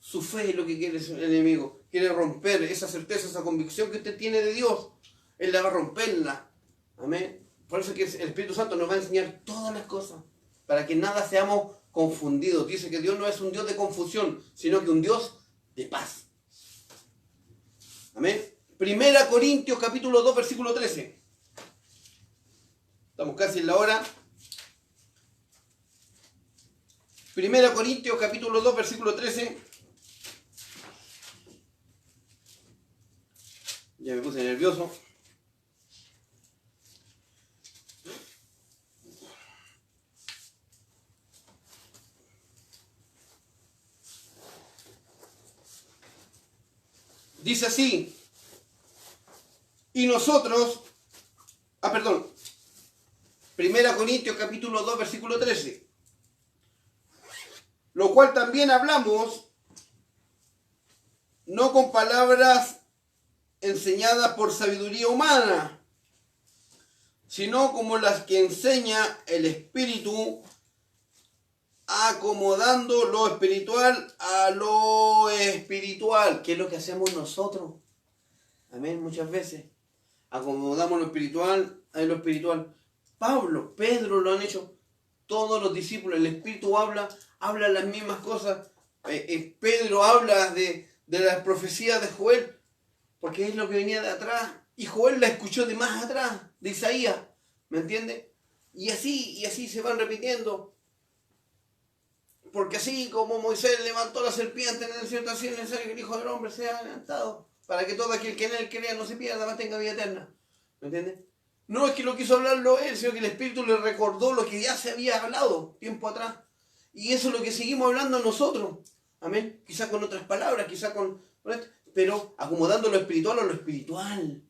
Su fe es lo que quiere el enemigo. Quiere romper esa certeza, esa convicción que usted tiene de Dios. Él la va a romperla. Amén. Por eso es que el Espíritu Santo nos va a enseñar todas las cosas. Para que nada seamos confundidos. Dice que Dios no es un Dios de confusión, sino que un Dios de paz. Amén. Primera Corintios capítulo 2, versículo 13. Estamos casi en la hora. Primera Corintios capítulo 2, versículo 13. Ya me puse nervioso. Dice así. Y nosotros, Primera Corintios capítulo 2, versículo 13. Lo cual también hablamos, no con palabras enseñadas por sabiduría humana, sino como las que enseña el Espíritu, acomodando lo espiritual a lo espiritual. ¿Qué es lo que hacemos nosotros? Amén, muchas veces. Acomodamos lo espiritual a lo espiritual. Pablo, Pedro lo han hecho. Todos los discípulos, el Espíritu habla las mismas cosas. Pedro habla de las profecías de Joel, porque es lo que venía de atrás. Y Joel la escuchó de más atrás, de Isaías. ¿Me entiende? Y así se van repitiendo. Porque así como Moisés levantó la serpiente en el desierto, así es necesario que el Hijo del Hombre sea levantado, para que todo aquel que en él crea no se pierda, más tenga vida eterna. ¿Me entiendes? No es que lo quiso hablarlo él, sino que el Espíritu le recordó lo que ya se había hablado tiempo atrás. Y eso es lo que seguimos hablando nosotros. Amén. Quizás con otras palabras, quizás con esto, pero acomodando lo espiritual a lo espiritual.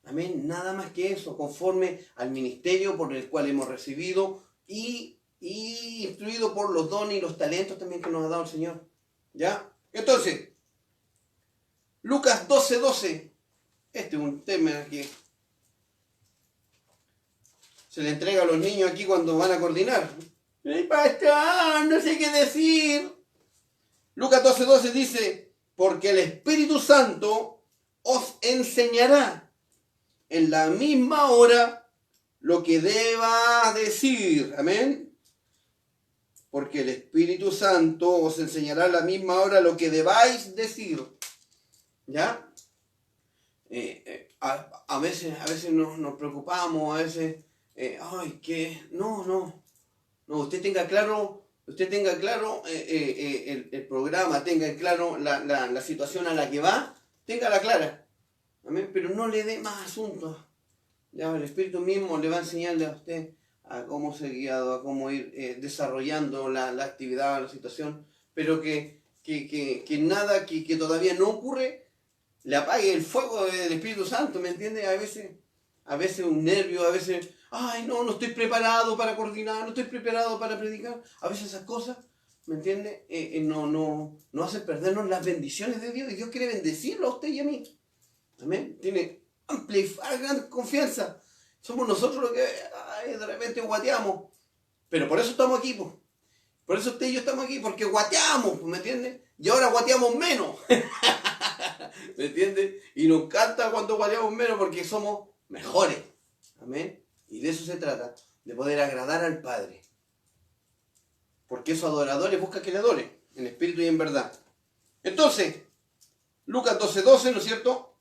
Amén. Nada más que eso, conforme al ministerio por el cual hemos recibido y instruido por los dones y los talentos también que nos ha dado el Señor. ¿Ya? Entonces, Lucas 12:12. Este es un tema que se le entrega a los niños aquí cuando van a coordinar. ¡Ay, pastor! No sé qué decir. Lucas 12:12 dice: porque el Espíritu Santo os enseñará en la misma hora lo que deba decir. Amén. Porque el Espíritu Santo os enseñará en la misma hora lo que debáis decir. ¿Ya? A veces nos preocupamos, a veces... No, usted tenga claro el programa, tenga claro la situación a la que va, téngala clara. ¿Amén? Pero no le dé más asuntos. Ya el Espíritu mismo le va a enseñarle a usted a cómo ser guiado, a cómo ir desarrollando la actividad, la situación, pero que nada que todavía no ocurre le apague el fuego del Espíritu Santo, ¿me entiende? A veces un nervio, a veces, no estoy preparado para coordinar, no estoy preparado para predicar. A veces esas cosas, ¿me entiende? No hacen perdernos las bendiciones de Dios, y Dios quiere bendecirlo a usted y a mí. Amén. Tiene amplia y gran confianza. Somos nosotros los que de repente guateamos. Pero por eso estamos aquí, pues. Por eso usted y yo estamos aquí, porque guateamos, ¿me entiende? Y ahora guateamos menos. ¿Me entiende? Y nos encanta cuando guateamos menos porque somos mejores. Amén. Y de eso se trata, de poder agradar al Padre. Porque esos adoradores buscan que le adoren, en espíritu y en verdad. Entonces, Lucas 12:12, ¿no es cierto?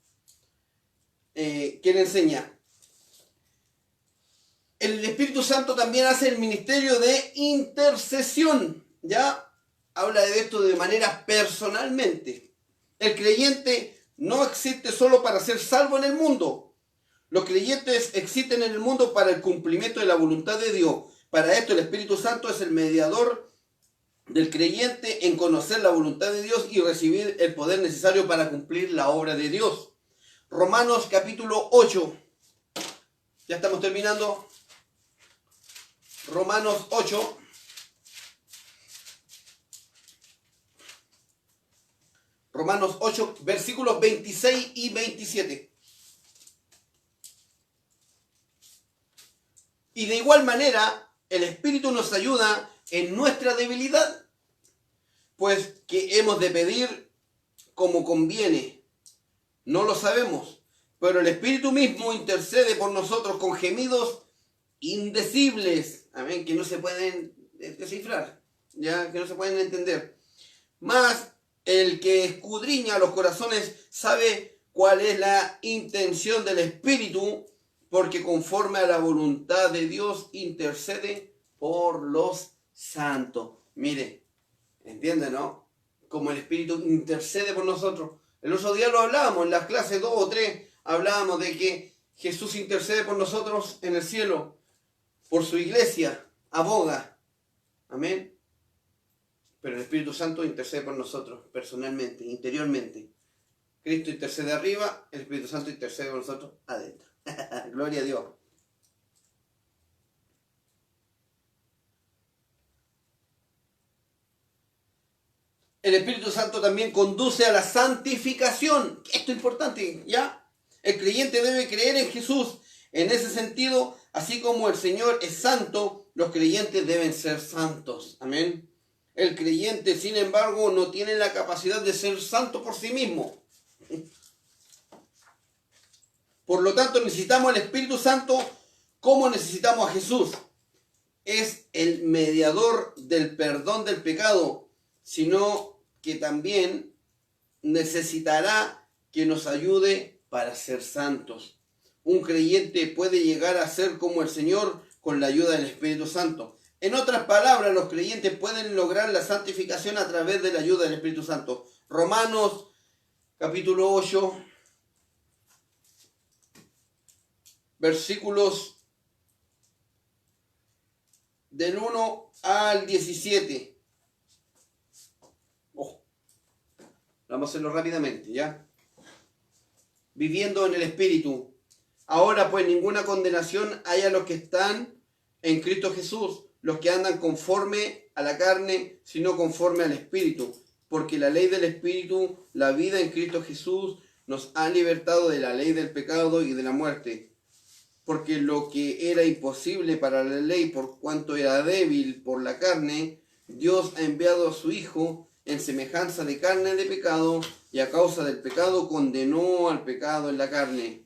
Que le enseña. El Espíritu Santo también hace el ministerio de intercesión. Ya habla de esto de manera personalmente. El creyente no existe solo para ser salvo en el mundo. Los creyentes existen en el mundo para el cumplimiento de la voluntad de Dios. Para esto el Espíritu Santo es el mediador del creyente en conocer la voluntad de Dios y recibir el poder necesario para cumplir la obra de Dios. Romanos capítulo 8. Ya estamos terminando. Romanos 8. Romanos 8, versículos 26 y 27. Y de igual manera, el Espíritu nos ayuda en nuestra debilidad, pues que hemos de pedir como conviene. No lo sabemos, pero el Espíritu mismo intercede por nosotros con gemidos indecibles, amén, que no se pueden descifrar, ya, que no se pueden entender. Mas el que escudriña los corazones sabe cuál es la intención del Espíritu, porque conforme a la voluntad de Dios intercede por los santos. Mire, entiende, ¿no? Como el Espíritu intercede por nosotros. El otro día lo hablábamos, en las clases 2 o 3, hablábamos de que Jesús intercede por nosotros en el cielo, por su iglesia, aboga. Amén. Pero el Espíritu Santo intercede por nosotros personalmente, interiormente. Cristo intercede arriba, el Espíritu Santo intercede por nosotros adentro. Gloria a Dios. El Espíritu Santo también conduce a la santificación. Esto es importante, ¿ya? El creyente debe creer en Jesús. En ese sentido, así como el Señor es santo, los creyentes deben ser santos. Amén. El creyente, sin embargo, no tiene la capacidad de ser santo por sí mismo. Por lo tanto, necesitamos el Espíritu Santo como necesitamos a Jesús. Es el mediador del perdón del pecado, sino que también necesitará que nos ayude para ser santos. Un creyente puede llegar a ser como el Señor con la ayuda del Espíritu Santo. En otras palabras, los creyentes pueden lograr la santificación a través de la ayuda del Espíritu Santo. Romanos capítulo 8, versículos del 1 al 17. Vamos a hacerlo rápidamente, ¿ya? Viviendo en el Espíritu. Ahora pues ninguna condenación hay a los que están en Cristo Jesús, los que andan conforme a la carne, sino conforme al Espíritu. Porque la ley del Espíritu, la vida en Cristo Jesús, nos ha libertado de la ley del pecado y de la muerte. Porque lo que era imposible para la ley, por cuanto era débil por la carne, Dios ha enviado a su Hijo en semejanza de carne de pecado, y a causa del pecado condenó al pecado en la carne,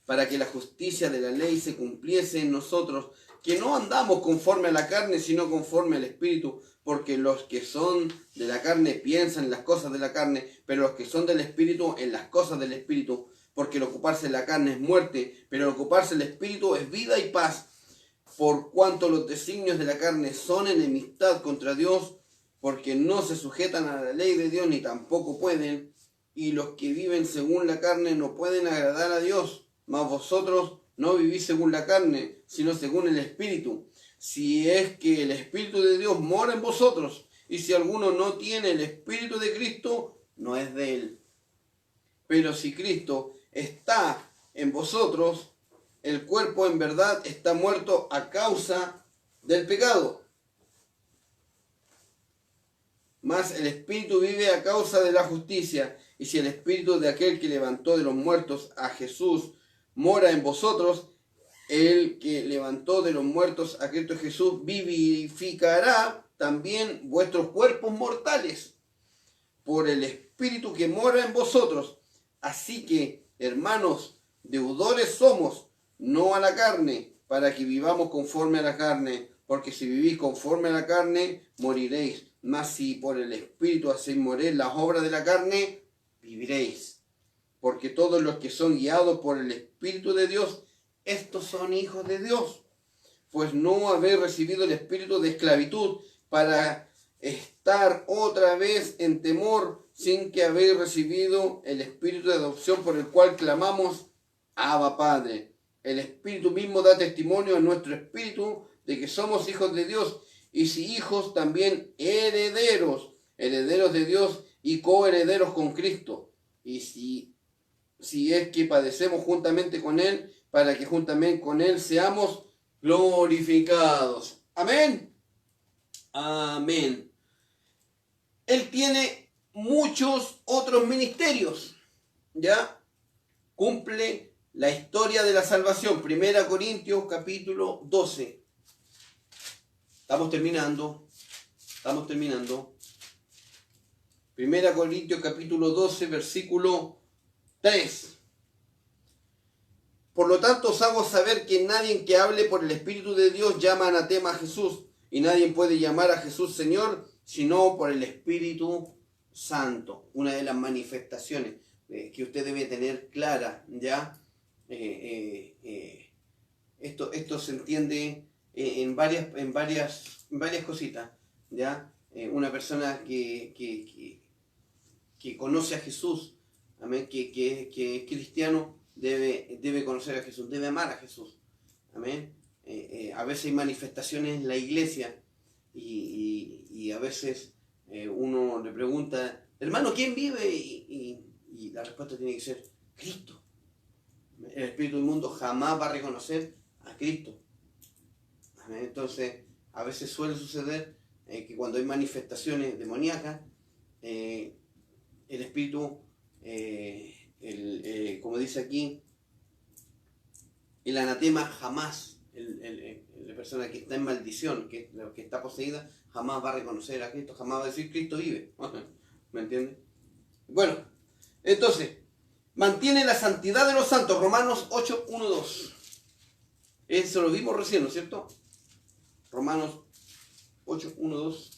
para que la justicia de la ley se cumpliese en nosotros, que no andamos conforme a la carne, sino conforme al Espíritu, porque los que son de la carne piensan en las cosas de la carne, pero los que son del Espíritu en las cosas del Espíritu. Porque el ocuparse de la carne es muerte, pero el ocuparse del Espíritu es vida y paz. Por cuanto los designios de la carne son enemistad contra Dios, porque no se sujetan a la ley de Dios ni tampoco pueden, y los que viven según la carne no pueden agradar a Dios. Mas vosotros no vivís según la carne, sino según el Espíritu. Si es que el Espíritu de Dios mora en vosotros, y si alguno no tiene el Espíritu de Cristo, no es de él. Pero si Cristo está en vosotros, el cuerpo en verdad está muerto a causa del pecado, mas el Espíritu vive a causa de la justicia. Y si el Espíritu de aquel que levantó de los muertos a Jesús mora en vosotros, el que levantó de los muertos a Cristo Jesús vivificará también vuestros cuerpos mortales por el Espíritu que mora en vosotros. Así que, hermanos, deudores somos, no a la carne, para que vivamos conforme a la carne, porque si vivís conforme a la carne, moriréis. Mas si por el Espíritu hacéis morir las obras de la carne, viviréis. Porque todos los que son guiados por el Espíritu de Dios, estos son hijos de Dios. Pues no habéis recibido el espíritu de esclavitud para estar otra vez en temor, sin que habéis recibido el espíritu de adopción por el cual clamamos, Abba Padre. El Espíritu mismo da testimonio a nuestro espíritu de que somos hijos de Dios, y si hijos, también herederos, herederos de Dios y coherederos con Cristo. Y si es que padecemos juntamente con Él, para que juntamente con Él seamos glorificados. Amén. Amén. Él tiene muchos otros ministerios, ¿ya? Cumple la historia de la salvación. 1 Corintios capítulo 12. Estamos terminando. 1 Corintios capítulo 12, versículo 3. Por lo tanto os hago saber que nadie que hable por el Espíritu de Dios llama anatema a Jesús, y nadie puede llamar a Jesús Señor, sino por el Espíritu Santo. Una de las manifestaciones que usted debe tener clara, ¿ya? Esto se entiende en varias cositas, ¿ya? Una persona que conoce a Jesús, amén, que es cristiano, debe conocer a Jesús, debe amar a Jesús, amén. A veces hay manifestaciones en la iglesia y a veces uno le pregunta, hermano, ¿quién vive? Y la respuesta tiene que ser Cristo. El espíritu del mundo jamás va a reconocer a Cristo. Amén. Entonces, a veces suele suceder que cuando hay manifestaciones demoníacas, el espíritu, como dice aquí, el anatema jamás la persona que está en maldición, que está poseída, jamás va a reconocer a Cristo, jamás va a decir Cristo vive. ¿Me entiendes? Bueno, entonces, mantiene la santidad de los santos, Romanos 8, 1, 2. Eso lo vimos recién, ¿no es cierto? Romanos 8, 1, 2.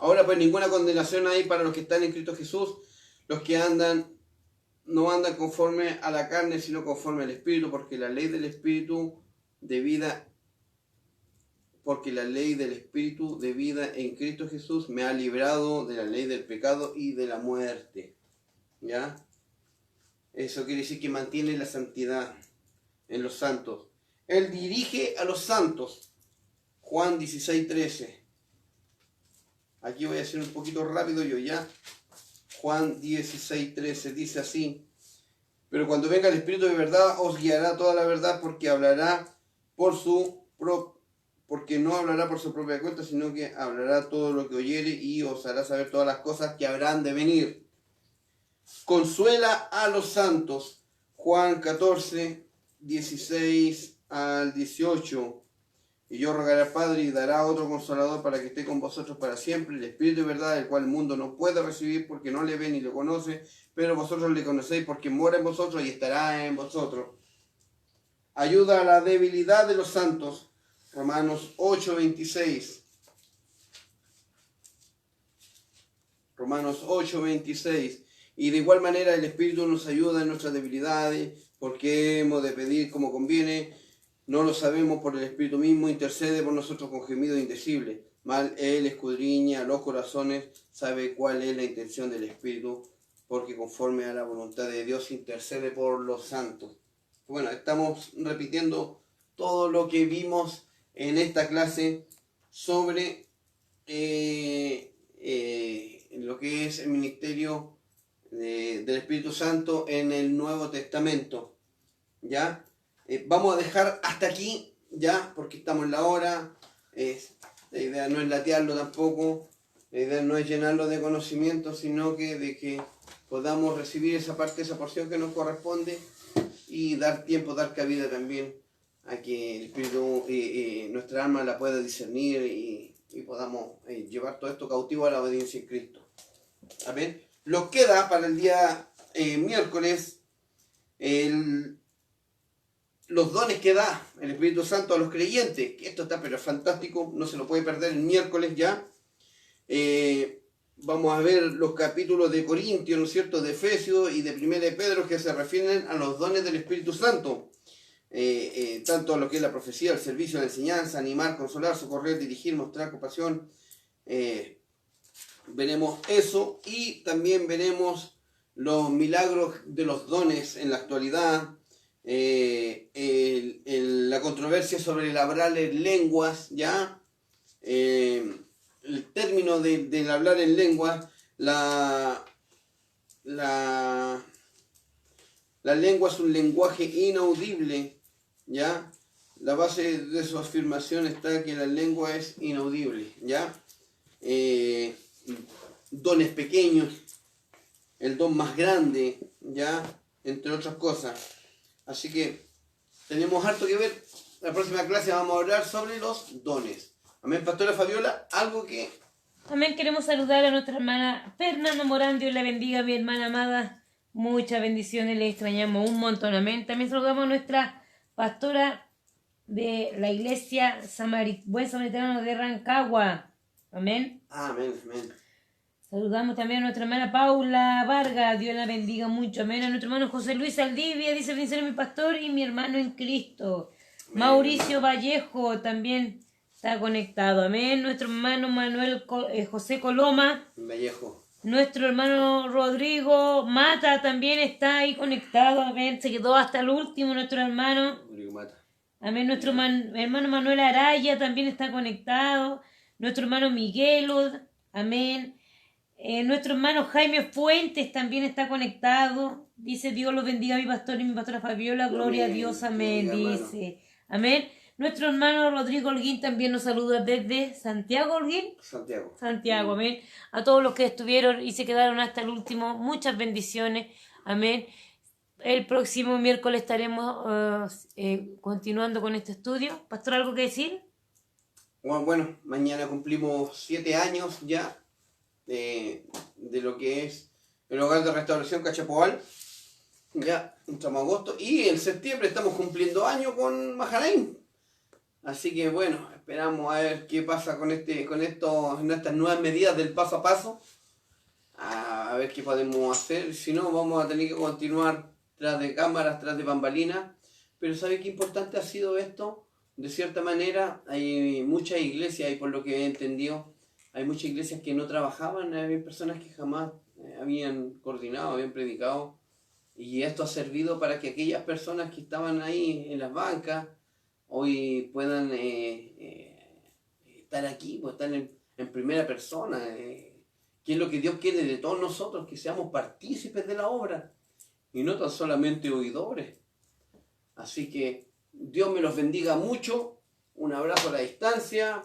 Ahora pues ninguna condenación hay para los que están en Cristo Jesús, los que no andan conforme a la carne, sino conforme al Espíritu, porque la ley del Espíritu de vida en Cristo Jesús me ha librado de la ley del pecado y de la muerte. ¿Ya? Eso quiere decir que mantiene la santidad en los santos. Él dirige a los santos. Juan 16, 13. Aquí voy a hacer un poquito rápido yo ya. Juan 16, 13 dice así: pero cuando venga el Espíritu de verdad os guiará toda la verdad, porque no hablará por su propia cuenta, sino que hablará todo lo que oyere y os hará saber todas las cosas que habrán de venir. Consuela a los santos. Juan 14, 16 al 18. Y yo rogaré al Padre y dará otro consolador para que esté con vosotros para siempre, el Espíritu de verdad, el cual el mundo no puede recibir porque no le ve ni lo conoce, pero vosotros le conocéis porque mora en vosotros y estará en vosotros. Ayuda a la debilidad de los santos. Romanos 8, 26. Romanos 8, 26. Y de igual manera el Espíritu nos ayuda en nuestras debilidades, porque hemos de pedir como conviene. No lo sabemos, por el Espíritu mismo intercede por nosotros con gemidos indecibles. Mal Él escudriña los corazones, sabe cuál es la intención del Espíritu, porque conforme a la voluntad de Dios intercede por los santos. Bueno, estamos repitiendo todo lo que vimos en esta clase sobre lo que es el ministerio del Espíritu Santo en el Nuevo Testamento. ¿Ya? Vamos a dejar hasta aquí, ya, porque estamos en la hora. La idea no es latearlo tampoco, la idea no es llenarlo de conocimiento, sino que de que podamos recibir esa porción que nos corresponde y dar tiempo, dar cabida también a que el Espíritu, nuestra alma la pueda discernir y podamos llevar todo esto cautivo a la obediencia en Cristo. Amén. Lo queda para el día miércoles los dones que da el Espíritu Santo a los creyentes. Esto está pero fantástico, no se lo puede perder el miércoles ya. Vamos a ver los capítulos de Corintios, ¿no es cierto?, de Efesios y de 1 de Pedro, que se refieren a los dones del Espíritu Santo. Tanto a lo que es la profecía, el servicio, la enseñanza, animar, consolar, socorrer, dirigir, mostrar compasión. Veremos eso y también veremos los milagros de los dones en la actualidad. La controversia sobre el hablar en lenguas, ¿ya? El término del hablar en lenguas, la lengua es un lenguaje inaudible, ¿ya? La base de su afirmación está que la lengua es inaudible, ¿ya? Dones pequeños, el don más grande, ¿ya? Entre otras cosas. Así que tenemos harto que ver. La próxima clase vamos a hablar sobre los dones. Amén, Pastora Fabiola, algo que... Amén, queremos saludar a nuestra hermana Fernanda Morán. Dios la bendiga, mi hermana amada. Muchas bendiciones, le extrañamos un montón. Amén. También saludamos a nuestra pastora de la iglesia Buen Samaritano de Rancagua. Amén. Amén, amén. Saludamos también a nuestra hermana Paula Vargas, Dios la bendiga mucho, amén. A nuestro hermano José Luis Aldivia, dice: bendiciones mi pastor y mi hermano en Cristo. Amén. Mauricio Vallejo también está conectado, amén. Nuestro hermano Manuel José Coloma Vallejo. Nuestro hermano Rodrigo Mata también está ahí conectado, amén. Se quedó hasta el último nuestro hermano. Rodrigo Mata. Amén. Nuestro hermano Manuel Araya también está conectado. Nuestro hermano Miguelo, amén. Nuestro hermano Jaime Fuentes también está conectado. Dice: Dios los bendiga a mi pastor y mi pastora Fabiola. Gloria a Dios, amén. Dice, amén. Nuestro hermano Rodrigo Holguín también nos saluda desde Santiago, Holguín. Santiago, amén. A todos los que estuvieron y se quedaron hasta el último, muchas bendiciones, amén. el próximo miércoles estaremos continuando con este estudio. Pastor, ¿algo que decir? Bueno, mañana cumplimos 7 años ya de lo que es el Hogar de Restauración Cachapoal. Ya entramos a agosto y en septiembre estamos cumpliendo año con Mahanaim. Así que bueno, esperamos a ver qué pasa con estas nuevas medidas del paso a paso. A ver qué podemos hacer. Si no, vamos a tener que continuar tras de cámaras, tras de bambalinas. Pero ¿sabe qué importante ha sido esto? De cierta manera, hay muchas iglesias, y por lo que he entendido, hay muchas iglesias que no trabajaban, hay personas que jamás habían coordinado, habían predicado. Y esto ha servido para que aquellas personas que estaban ahí en las bancas hoy puedan estar aquí, pues estar en primera persona, que es lo que Dios quiere de todos nosotros, que seamos partícipes de la obra y no tan solamente oidores. Así que Dios me los bendiga mucho, un abrazo a la distancia.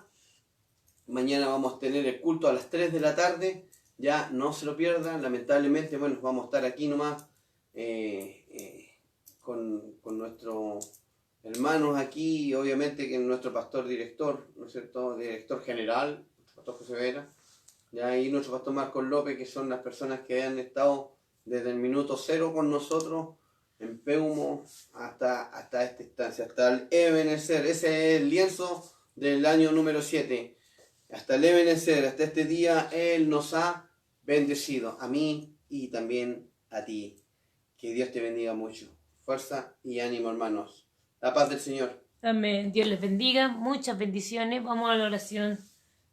Mañana vamos a tener el culto a las 3 de la tarde, ya no se lo pierdan, lamentablemente, bueno, vamos a estar aquí nomás con nuestros hermanos aquí, y obviamente que nuestro pastor director, ¿no es cierto?, director general, pastor José Vera, ya, y nuestro pastor Marcos López, que son las personas que han estado desde el minuto 0 con nosotros en Peumo hasta esta instancia, hasta el Ebenecer. Ese es el lienzo del año número 7. Hasta el Ebenecer, hasta este día, Él nos ha bendecido, a mí y también a ti. Que Dios te bendiga mucho. Fuerza y ánimo, hermanos. La paz del Señor. Amén. Dios les bendiga. Muchas bendiciones. Vamos a la oración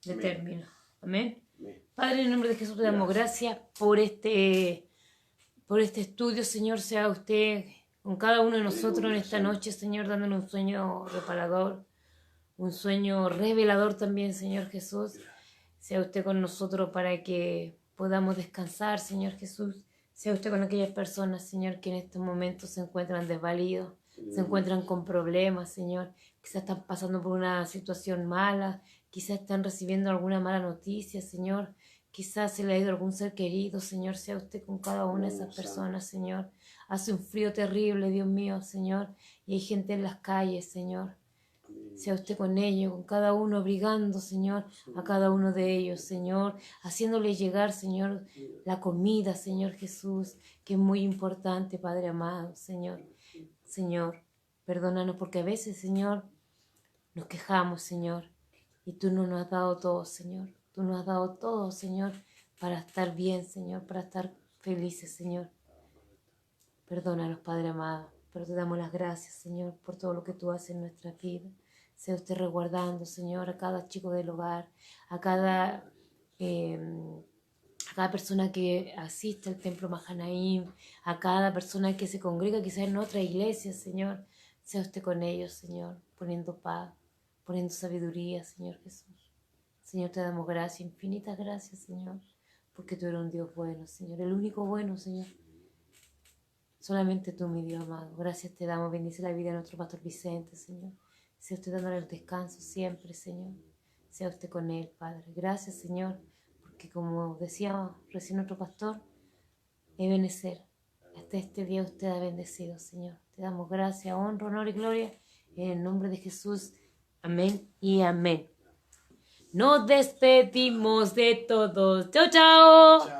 de término. Amén. Amén. Padre, en el nombre de Jesús te damos gracias por este estudio, Señor. Sea usted con cada uno de nosotros en esta noche, Señor, dándonos un sueño reparador, un sueño revelador también, Señor Jesús. Sea usted con nosotros para que podamos descansar, Señor Jesús. Sea usted con aquellas personas, Señor, que en estos momentos se encuentran desvalidos, se encuentran con problemas, Señor. Quizás están pasando por una situación mala, quizás están recibiendo alguna mala noticia, Señor. Quizás se le ha ido algún ser querido, Señor. Sea usted con cada una de esas personas, Señor. Hace un frío terrible, Dios mío, Señor. Y hay gente en las calles, Señor. Sea usted con ellos, con cada uno, abrigando, Señor, a cada uno de ellos, Señor, haciéndole llegar, Señor, la comida, Señor Jesús, que es muy importante, Padre amado, Señor. Señor, perdónanos porque a veces, Señor, nos quejamos, Señor, y tú no nos has dado todo, Señor. Tú nos has dado todo, Señor, para estar bien, Señor, para estar felices, Señor. Perdónanos, Padre amado, pero te damos las gracias, Señor, por todo lo que tú haces en nuestra vida. Sea usted resguardando, Señor, a cada chico del hogar, a cada persona que asiste al templo Mahanaim, a cada persona que se congrega quizás en otra iglesia, Señor. Sea usted con ellos, Señor, poniendo paz, poniendo sabiduría, Señor Jesús. Señor, te damos gracias, infinitas gracias, Señor, porque tú eres un Dios bueno, Señor, el único bueno, Señor. Solamente tú, mi Dios amado. Gracias te damos. Bendice la vida de nuestro pastor Vicente, Señor. Sea usted dándole el descanso siempre, Señor. Sea usted con él, Padre. Gracias, Señor, porque como decía recién nuestro pastor, Ebenecer, hasta este día usted ha bendecido, Señor. Te damos gracias, honra, honor y gloria en el nombre de Jesús. Amén y amén. Nos despedimos de todos. Chao, chao.